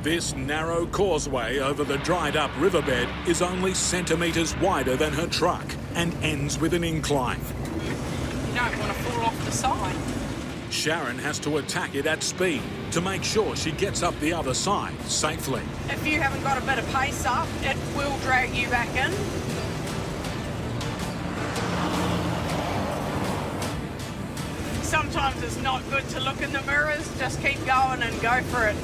This narrow causeway over the dried-up riverbed is only centimetres wider than her truck and ends with an incline. You don't want to fall off the side. Sharon has to attack it at speed to make sure she gets up the other side safely. If you haven't got a bit of pace up, it will drag you back in. sometimes it's not good to look in the mirrors. Just keep going and go for it.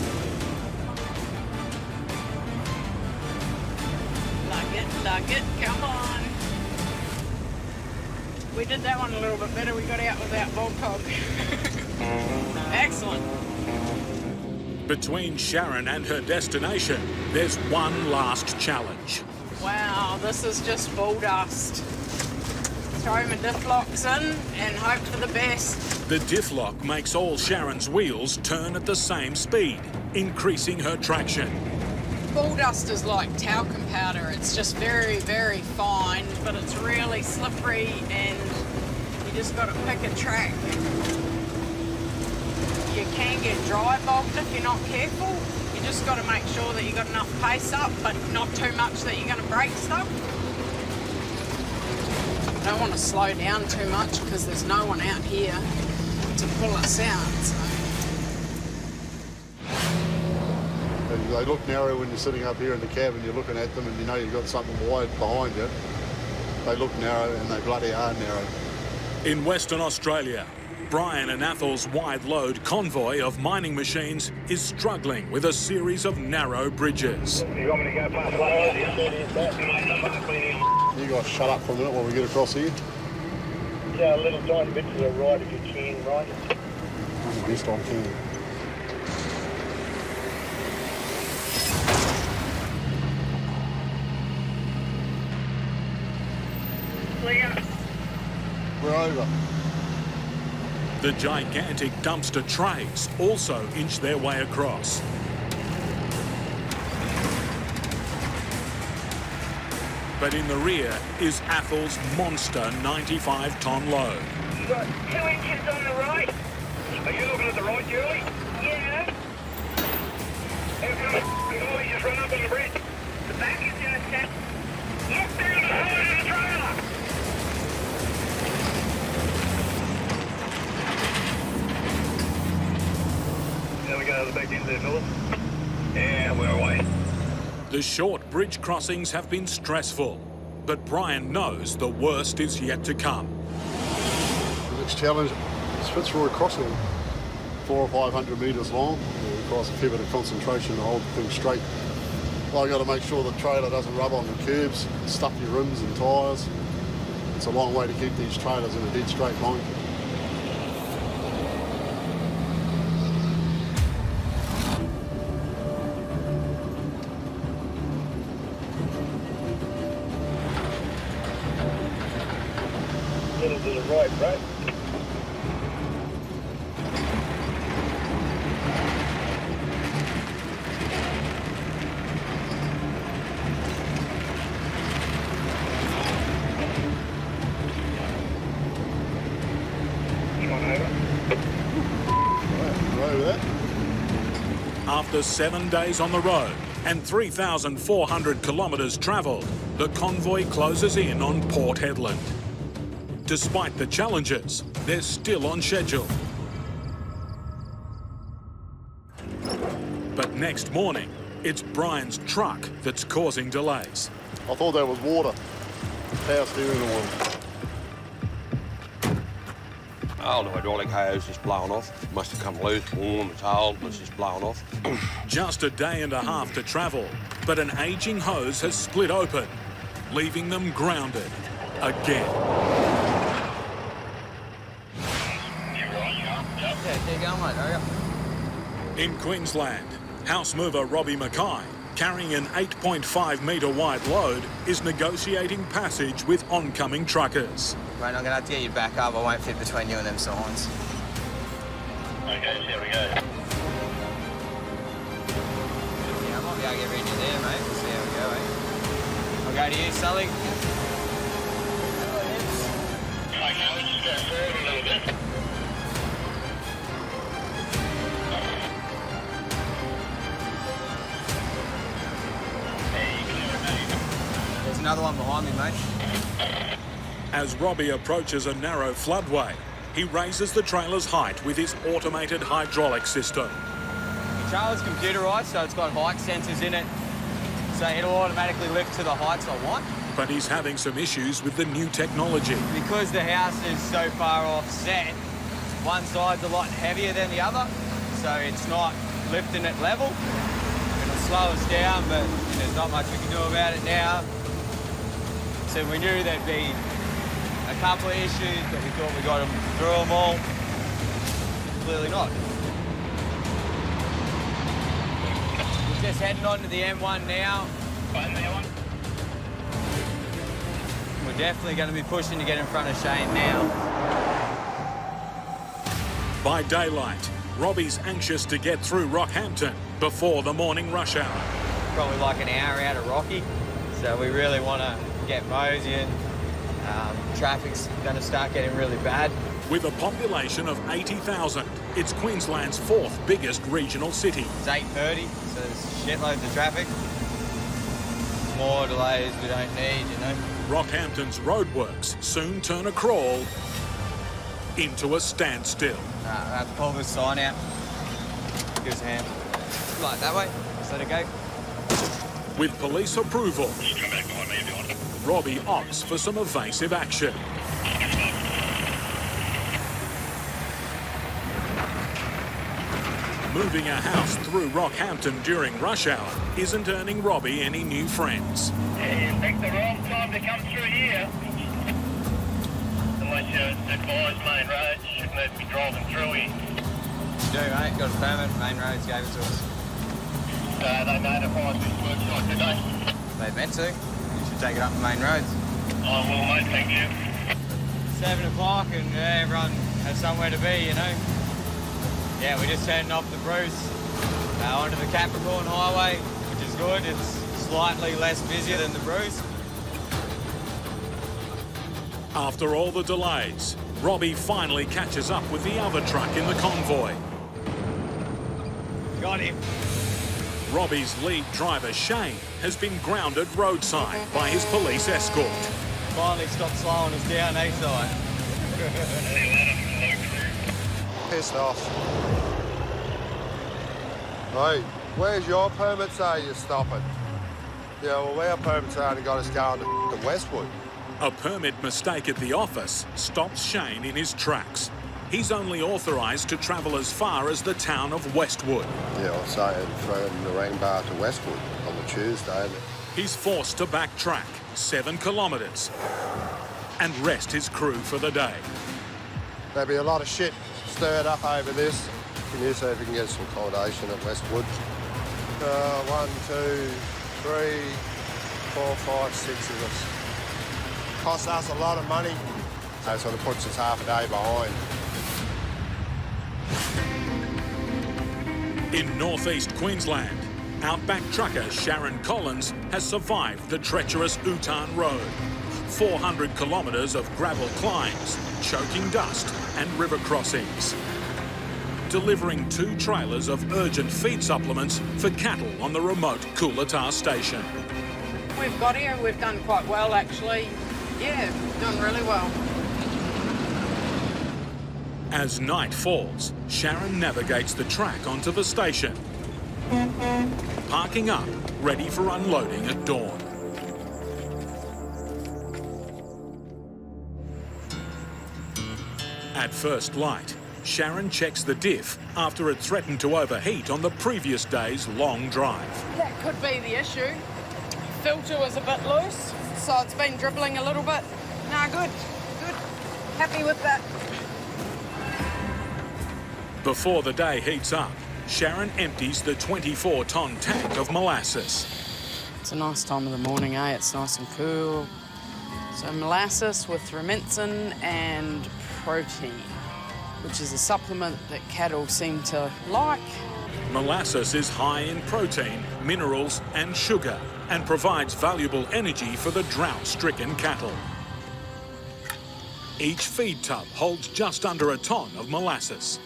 Lug it, come on. We did that one a little bit better. We got out without bog hog. Excellent. Between Sharon and her destination, there's one last challenge. Wow, this is just bull dust. Throw my diff locks in and hope for the best. The diff lock makes all Sharon's wheels turn at the same speed, increasing her traction. Bull dust is like talcum powder. It's just very, very fine, but it's really slippery and you just got to pick a track. You can get dry bogged if you're not careful. You just got to make sure that you got enough pace up, but not too much that you're going to break stuff. I don't want to slow down too much because there's no one out here to pull us out. So. They look narrow when you're sitting up here in the cab and you're looking at them and you know you've got something wide behind you. They look narrow and they bloody are narrow. In Western Australia, Brian and Athel's wide load convoy of mining machines is struggling with a series of narrow bridges. You want me to go past You guys shut up for a minute while we get across here. Yeah, a little tiny bit to the right if you can, right? Best I can. We're over. The gigantic dumpster trays also inch their way across. But in the rear is Athel's monster 95-ton load. You got 2 inches on the right. Are you looking at the right, Julie? Yeah. How come the lorry just run up on the bridge? The back is going to set. Look down the side of the trailer. There we go, the back end there, fellas. Yeah, we're away. The short bridge crossings have been stressful, but Brian knows the worst is yet to come. The next challenge is Fitzroy Crossing, 400 or 500 metres long. It requires a fair bit of concentration to hold things straight. I've got to make sure the trailer doesn't rub on the curbs, stuff your rims and tyres. It's a long way to keep these trailers in a dead straight line. Little to the right, right? After 7 days on the road and 3,400 kilometres travelled, the convoy closes in on Port Hedland. Despite the challenges, they're still on schedule. But next morning, it's Brian's truck that's causing delays. I thought that was water. Power steering oil. Oh, the hydraulic hose is blown off. Must have come loose, warm, it's old, it's just blown off. Just a day and a half to travel, but an ageing hose has split open, leaving them grounded again. In Queensland, house mover Robbie Mackay, carrying an 8.5 metre wide load, is negotiating passage with oncoming truckers. Mate, I'm going to have to get you back up. I won't fit between you and them signs. Okay, here we go. Yeah, I might be able to get rid of you there, mate. We'll see how we go, eh? I'll go to you, Sully. Okay, let's just go forward a little bit. There's another one behind me, mate. As Robbie approaches a narrow floodway, he raises the trailer's height with his automated hydraulic system. The trailer's computerised, so it's got height sensors in it, so it'll automatically lift to the heights I want. But he's having some issues with the new technology. Because the house is so far offset, one side's a lot heavier than the other, so it's not lifting it level. It'll slow us down, but there's not much we can do about it now. So we knew there'd be a couple of issues, but we thought we got them through them all. Clearly not. We're just heading on to the M1 now. We're definitely going to be pushing to get in front of Shane now. By daylight, Robbie's anxious to get through Rockhampton before the morning rush hour. Probably like an hour out of Rocky, so we really want to get moseying. Traffic's going to start getting really bad. With a population of 80,000, it's Queensland's fourth biggest regional city. It's 8:30, so there's shitloads of traffic. More delays we don't need, you know. Rockhampton's roadworks soon turn a crawl into a standstill. I have to pull this sign out. Give us a hand. Like that way. Just let it go. With police approval, Robbie opts for some evasive action. Moving a house through Rockhampton during rush hour isn't earning Robbie any new friends. Yeah, you picked the wrong time to come through here. Unless you advise main roads, you shouldn't have to be driving through here. You do, mate. Got a permit. Main roads gave it to us. They notified this workshop today. They meant to. You should take it up the main roads. Oh, well, mate, thank you. 7 o'clock and everyone has somewhere to be, you know. Yeah, we're just heading off the Bruce onto the Capricorn Highway, which is good. It's slightly less busier than the Bruce. After all the delays, Robbie finally catches up with the other truck in the convoy. Got him. Robbie's lead driver, Shane, has been grounded roadside by his police escort. Finally stopped slowing us down, eh, Si? Pissed off. Hey, where's your permit say you're stopping? Yeah, well, our permit's only got us going to Westwood. A permit mistake at the office stops Shane in his tracks. He's only authorised to travel as far as the town of Westwood. Yeah, I'll say from the Rainbow to Westwood on the Tuesday. He's forced to backtrack 7 kilometres and rest his crew for the day. There'll be a lot of shit stirred up over this. Can you see if we can get some accommodation at Westwood? 1, 2, 3, 4, 5, 6 of us. Costs us a lot of money. So it sort of puts us half a day behind. In northeast Queensland, Outback trucker Sharon Collins has survived the treacherous Utan Road. 400 kilometres of gravel climbs, choking dust and river crossings. Delivering 2 trailers of urgent feed supplements for cattle on the remote Coolatar station. We've got here, we've done quite well actually. Yeah, done really well. As night falls, Sharon navigates the track onto the station, parking up, ready for unloading at dawn. At first light, Sharon checks the diff after it threatened to overheat on the previous day's long drive. That could be the issue. Filter was a bit loose, so it's been dribbling a little bit. Nah, good. Happy with that. Before the day heats up, Sharon empties the 24-tonne tank of molasses. It's a nice time of the morning, eh? It's nice and cool. So molasses with rumensin and protein, which is a supplement that cattle seem to like. Molasses is high in protein, minerals and sugar and provides valuable energy for the drought-stricken cattle. Each feed tub holds just under a tonne of molasses.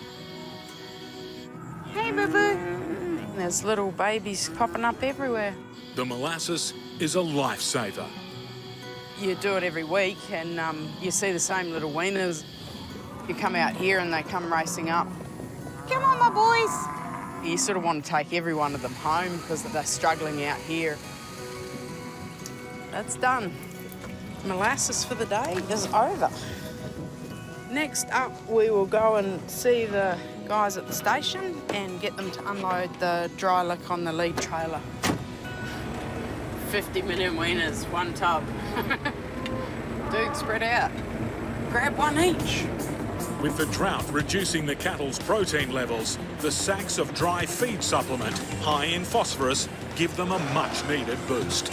Hey, boo-boo. There's little babies popping up everywhere. The molasses is a lifesaver. You do it every week and you see the same little weaners. You come out here and they come racing up. Come on, my boys. You sort of want to take every one of them home because they're struggling out here. That's done. Molasses for the day is over. Next up, we will go and see the guys at the station and get them to unload the dry lick on the lead trailer. 50 million wieners, one tub. Dude, spread out. Grab one each. With the drought reducing the cattle's protein levels, the sacks of dry feed supplement, high in phosphorus, give them a much-needed boost.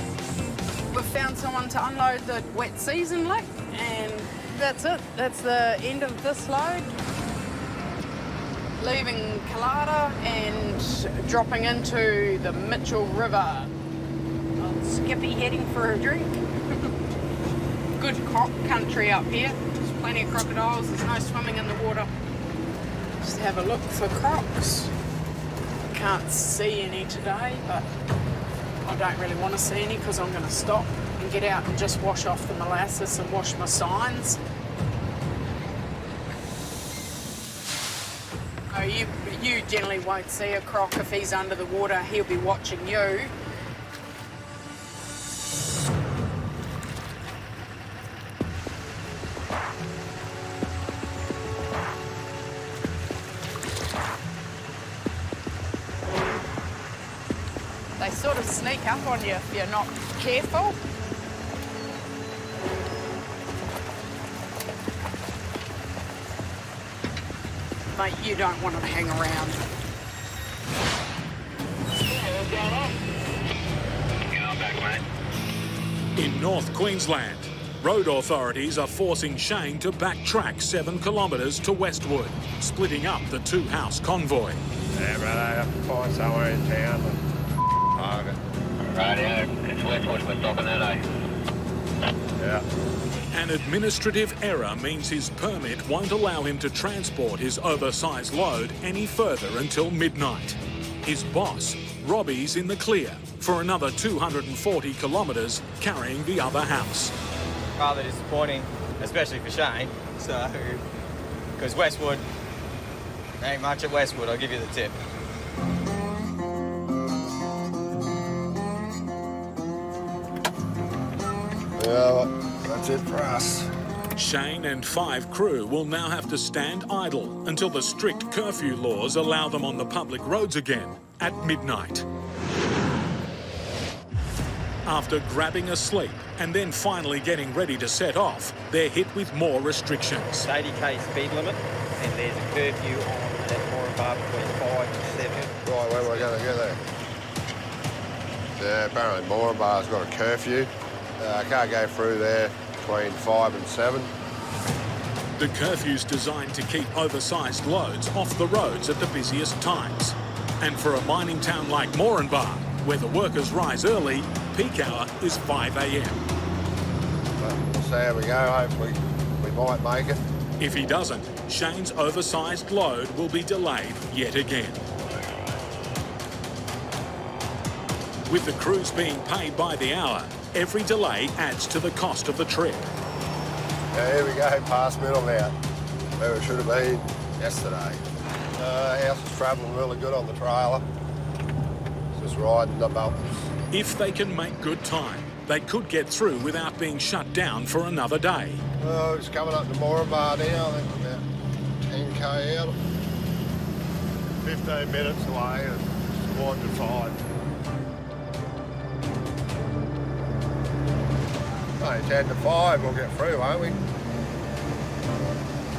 We've found someone to unload the wet season lick, and that's it. That's the end of this load. Leaving Kalata and dropping into the Mitchell River. Old Skippy heading for a drink. Good croc country up here. There's plenty of crocodiles. There's no swimming in the water. Just have a look for crocs. Can't see any today, but I don't really want to see any because I'm going to stop and get out and just wash off the molasses and wash my signs. Oh, you generally won't see a croc if he's under the water. He'll be watching you. They sort of sneak up on you if you're not careful. Mate, you don't want to hang around. In North Queensland, road authorities are forcing Shane to backtrack 7 kilometres to Westwood, splitting up the 2-house convoy. Yeah, brother, I have to find somewhere in town. Target. Rightio, it's Westwood, we're stopping at, eh? Yeah. An administrative error means his permit won't allow him to transport his oversized load any further until midnight. His boss, Robbie's in the clear for another 240 kilometres carrying the other house. Rather disappointing, especially for Shane, so, because Westwood, ain't much at Westwood, I'll give you the tip. Yeah, that's it for us. Shane and 5 crew will now have to stand idle until the strict curfew laws allow them on the public roads again at midnight. After grabbing a sleep and then finally getting ready to set off, they're hit with more restrictions. 80k speed limit, and there's a curfew on that Moranbah between 5 and 7. Right, where are we going to get there? Yeah, apparently Moranbah's got a curfew. I can't go through there between 5 and 7. The curfew's designed to keep oversized loads off the roads at the busiest times. And for a mining town like Moranbah, where the workers rise early, peak hour is 5 a.m. We'll see how we go. Hopefully we might make it. If he doesn't, Shane's oversized load will be delayed yet again. With the crews being paid by the hour, every delay adds to the cost of the trip. Yeah, here we go, past Middlemount, where we should have been yesterday. House is travelling really good on the trailer. Just riding the bumps. If they can make good time, they could get through without being shut down for another day. Oh, it's coming up to Moranbah now, I think we're about 10k out. 15 minutes away and it's 1 to 5. Hey, 10 to 5, we'll get through, won't we?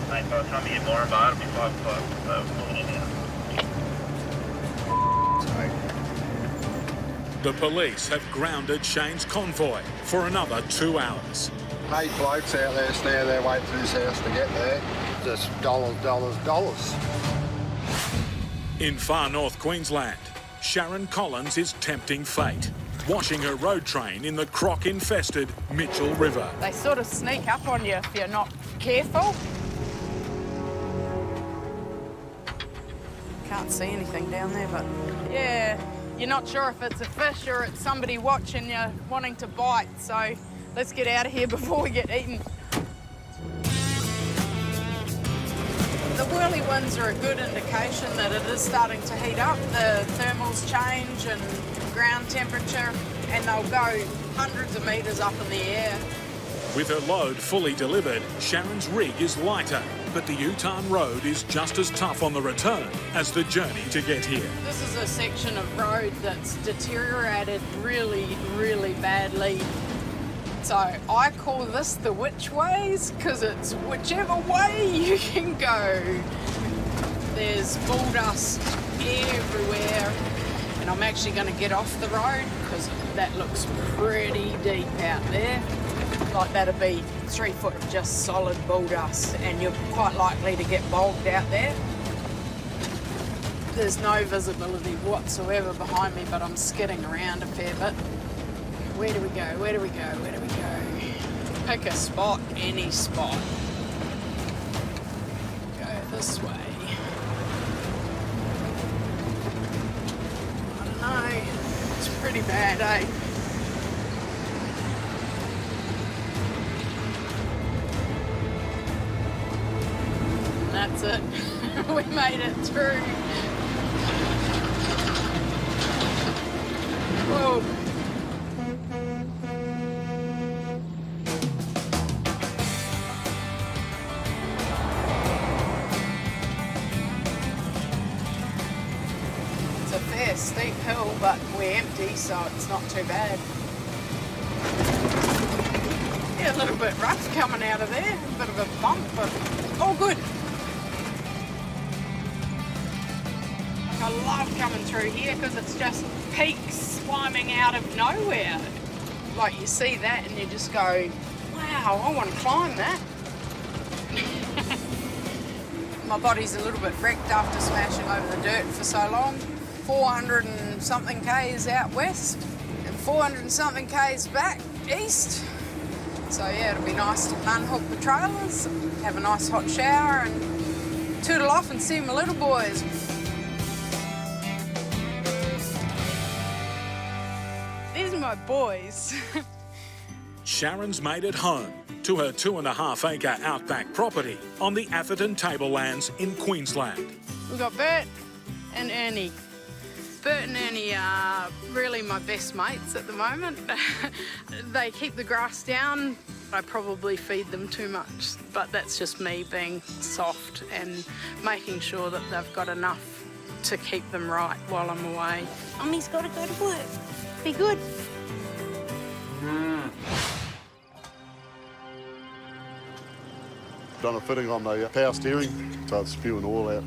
Mate, by the time you get Moranbah, it'll be 5 o'clock, so we'll finish now. The police have grounded Shane's convoy for another 2 hours. 8 blokes out there standing there waiting for this house to get there. Just dollars, dollars, dollars. In far north Queensland, Sharon Collins is tempting fate, washing her road train in the croc-infested Mitchell River. They sort of sneak up on you if you're not careful. Can't see anything down there, but yeah, you're not sure if it's a fish or it's somebody watching you wanting to bite, so let's get out of here before we get eaten. The whirlywinds are a good indication that it is starting to heat up. The thermals change and ground temperature, and they'll go hundreds of metres up in the air. With her load fully delivered, Sharon's rig is lighter But the Utah road is just as tough on the return as the journey to get here. This is a section of road that's deteriorated really, really badly. So I call this the which ways, because it's whichever way you can go. There's bull dust everywhere, and I'm actually going to get off the road because that looks pretty deep out there. Like that'd be 3 foot of just solid bull dust, and you're quite likely to get bogged out there. There's no visibility whatsoever behind me, but I'm skidding around a fair bit. Where do we go? Where do we go? Where do we go? Pick a spot, any spot. Go this way. I don't know. It's pretty bad, eh? That's it. We made it through. Whoa. It's a fair steep hill, but we're empty, so it's not too bad. Yeah, a little bit rough coming out of there. A bit of a bump, but all good. I love coming through here because it's just peaks climbing out of nowhere. Like you see that and you just go, wow, I want to climb that. My body's a little bit wrecked after smashing over the dirt for so long. 400 and something k's out west and 400 and something k's back east. So yeah, it'll be nice to unhook the trailers, have a nice hot shower and tootle off and see my little boys. These are my boys. Sharon's made it home to her 2.5 acre outback property on the Atherton Tablelands in Queensland. We've got Bert and Ernie. Bert and Ernie are really my best mates at the moment. They keep the grass down. I probably feed them too much, but that's just me being soft and making sure that they've got enough to keep them right while I'm away. Mummy's got to go to work. Be good. Done a fitting on the power steering, so it's spewing oil out.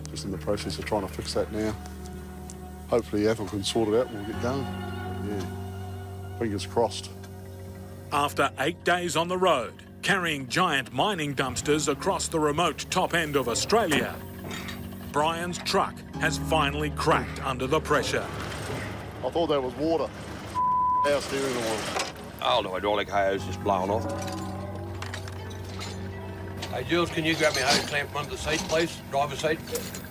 Just in the process of trying to fix that now. Hopefully Ethel can sort it out and we'll get going. Yeah, fingers crossed. After 8 days on the road, carrying giant mining dumpsters across the remote top end of Australia, Brian's truck has finally cracked under the pressure. I thought that was water. Power steering oil. Oh, the hydraulic hose just blowing off. Hey, Jules, can you grab me a hose clamp under the seat, please? Driver's seat.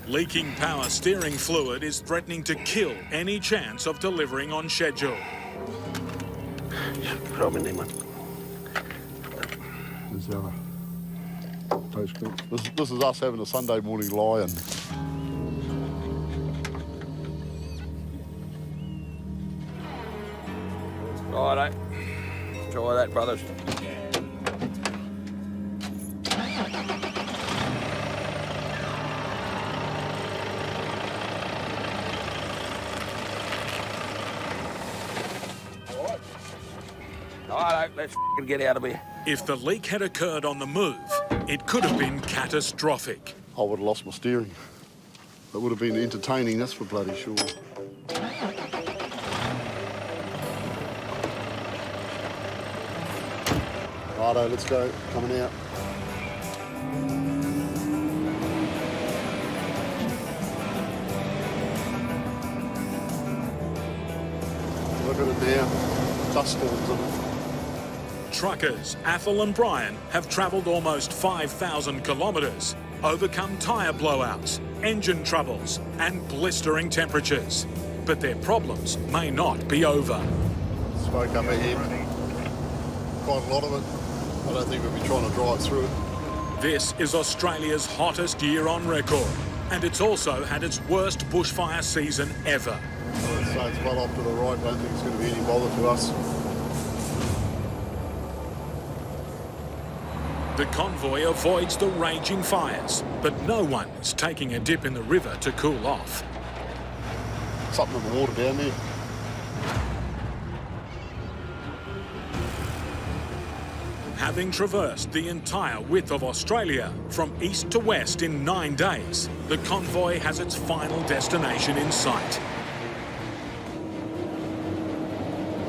Leaking power steering fluid is threatening to kill any chance of delivering on schedule. Throw them in there, mate. There's the other hose clamp. This is us having a Sunday morning lie-in. Righto. Try that, brothers. Righto, let's get out of here. If the leak had occurred on the move, it could have been catastrophic. I would have lost my steering. It would have been entertaining, that's for bloody sure. Righto, let's go. Coming out. Look at it now. Dust storms in it. Truckers Athel and Brian have travelled almost 5,000 kilometres, overcome tyre blowouts, engine troubles and blistering temperatures. But their problems may not be over. Smoke up ahead. Quite a lot of it. I don't think we'll be trying to drive through it. This is Australia's hottest year on record, and it's also had its worst bushfire season ever. So it's well off to the right. I don't think it's going to be any bother to us. The The convoy avoids the raging fires, but no one is taking a dip in the river to cool off. Something in the water down there. Having traversed the entire width of Australia from east to west in 9 days, the convoy has its final destination in sight.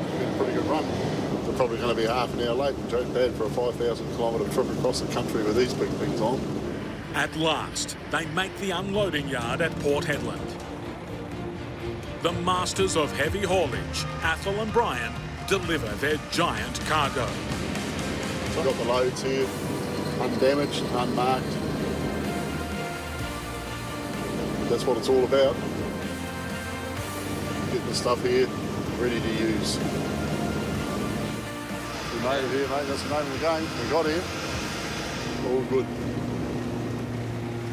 It's been a pretty good run. We're probably going to be half an hour late, which ain't bad for a 5,000 kilometre trip across the country with these big things on. At last, they make the unloading yard at Port Hedland. The masters of heavy haulage, Athol and Brian, deliver their giant cargo. We've got the loads here, undamaged, unmarked. That's what it's all about. Getting the stuff here, ready to use. We made it here, mate. That's the name of the game. We got here. All good.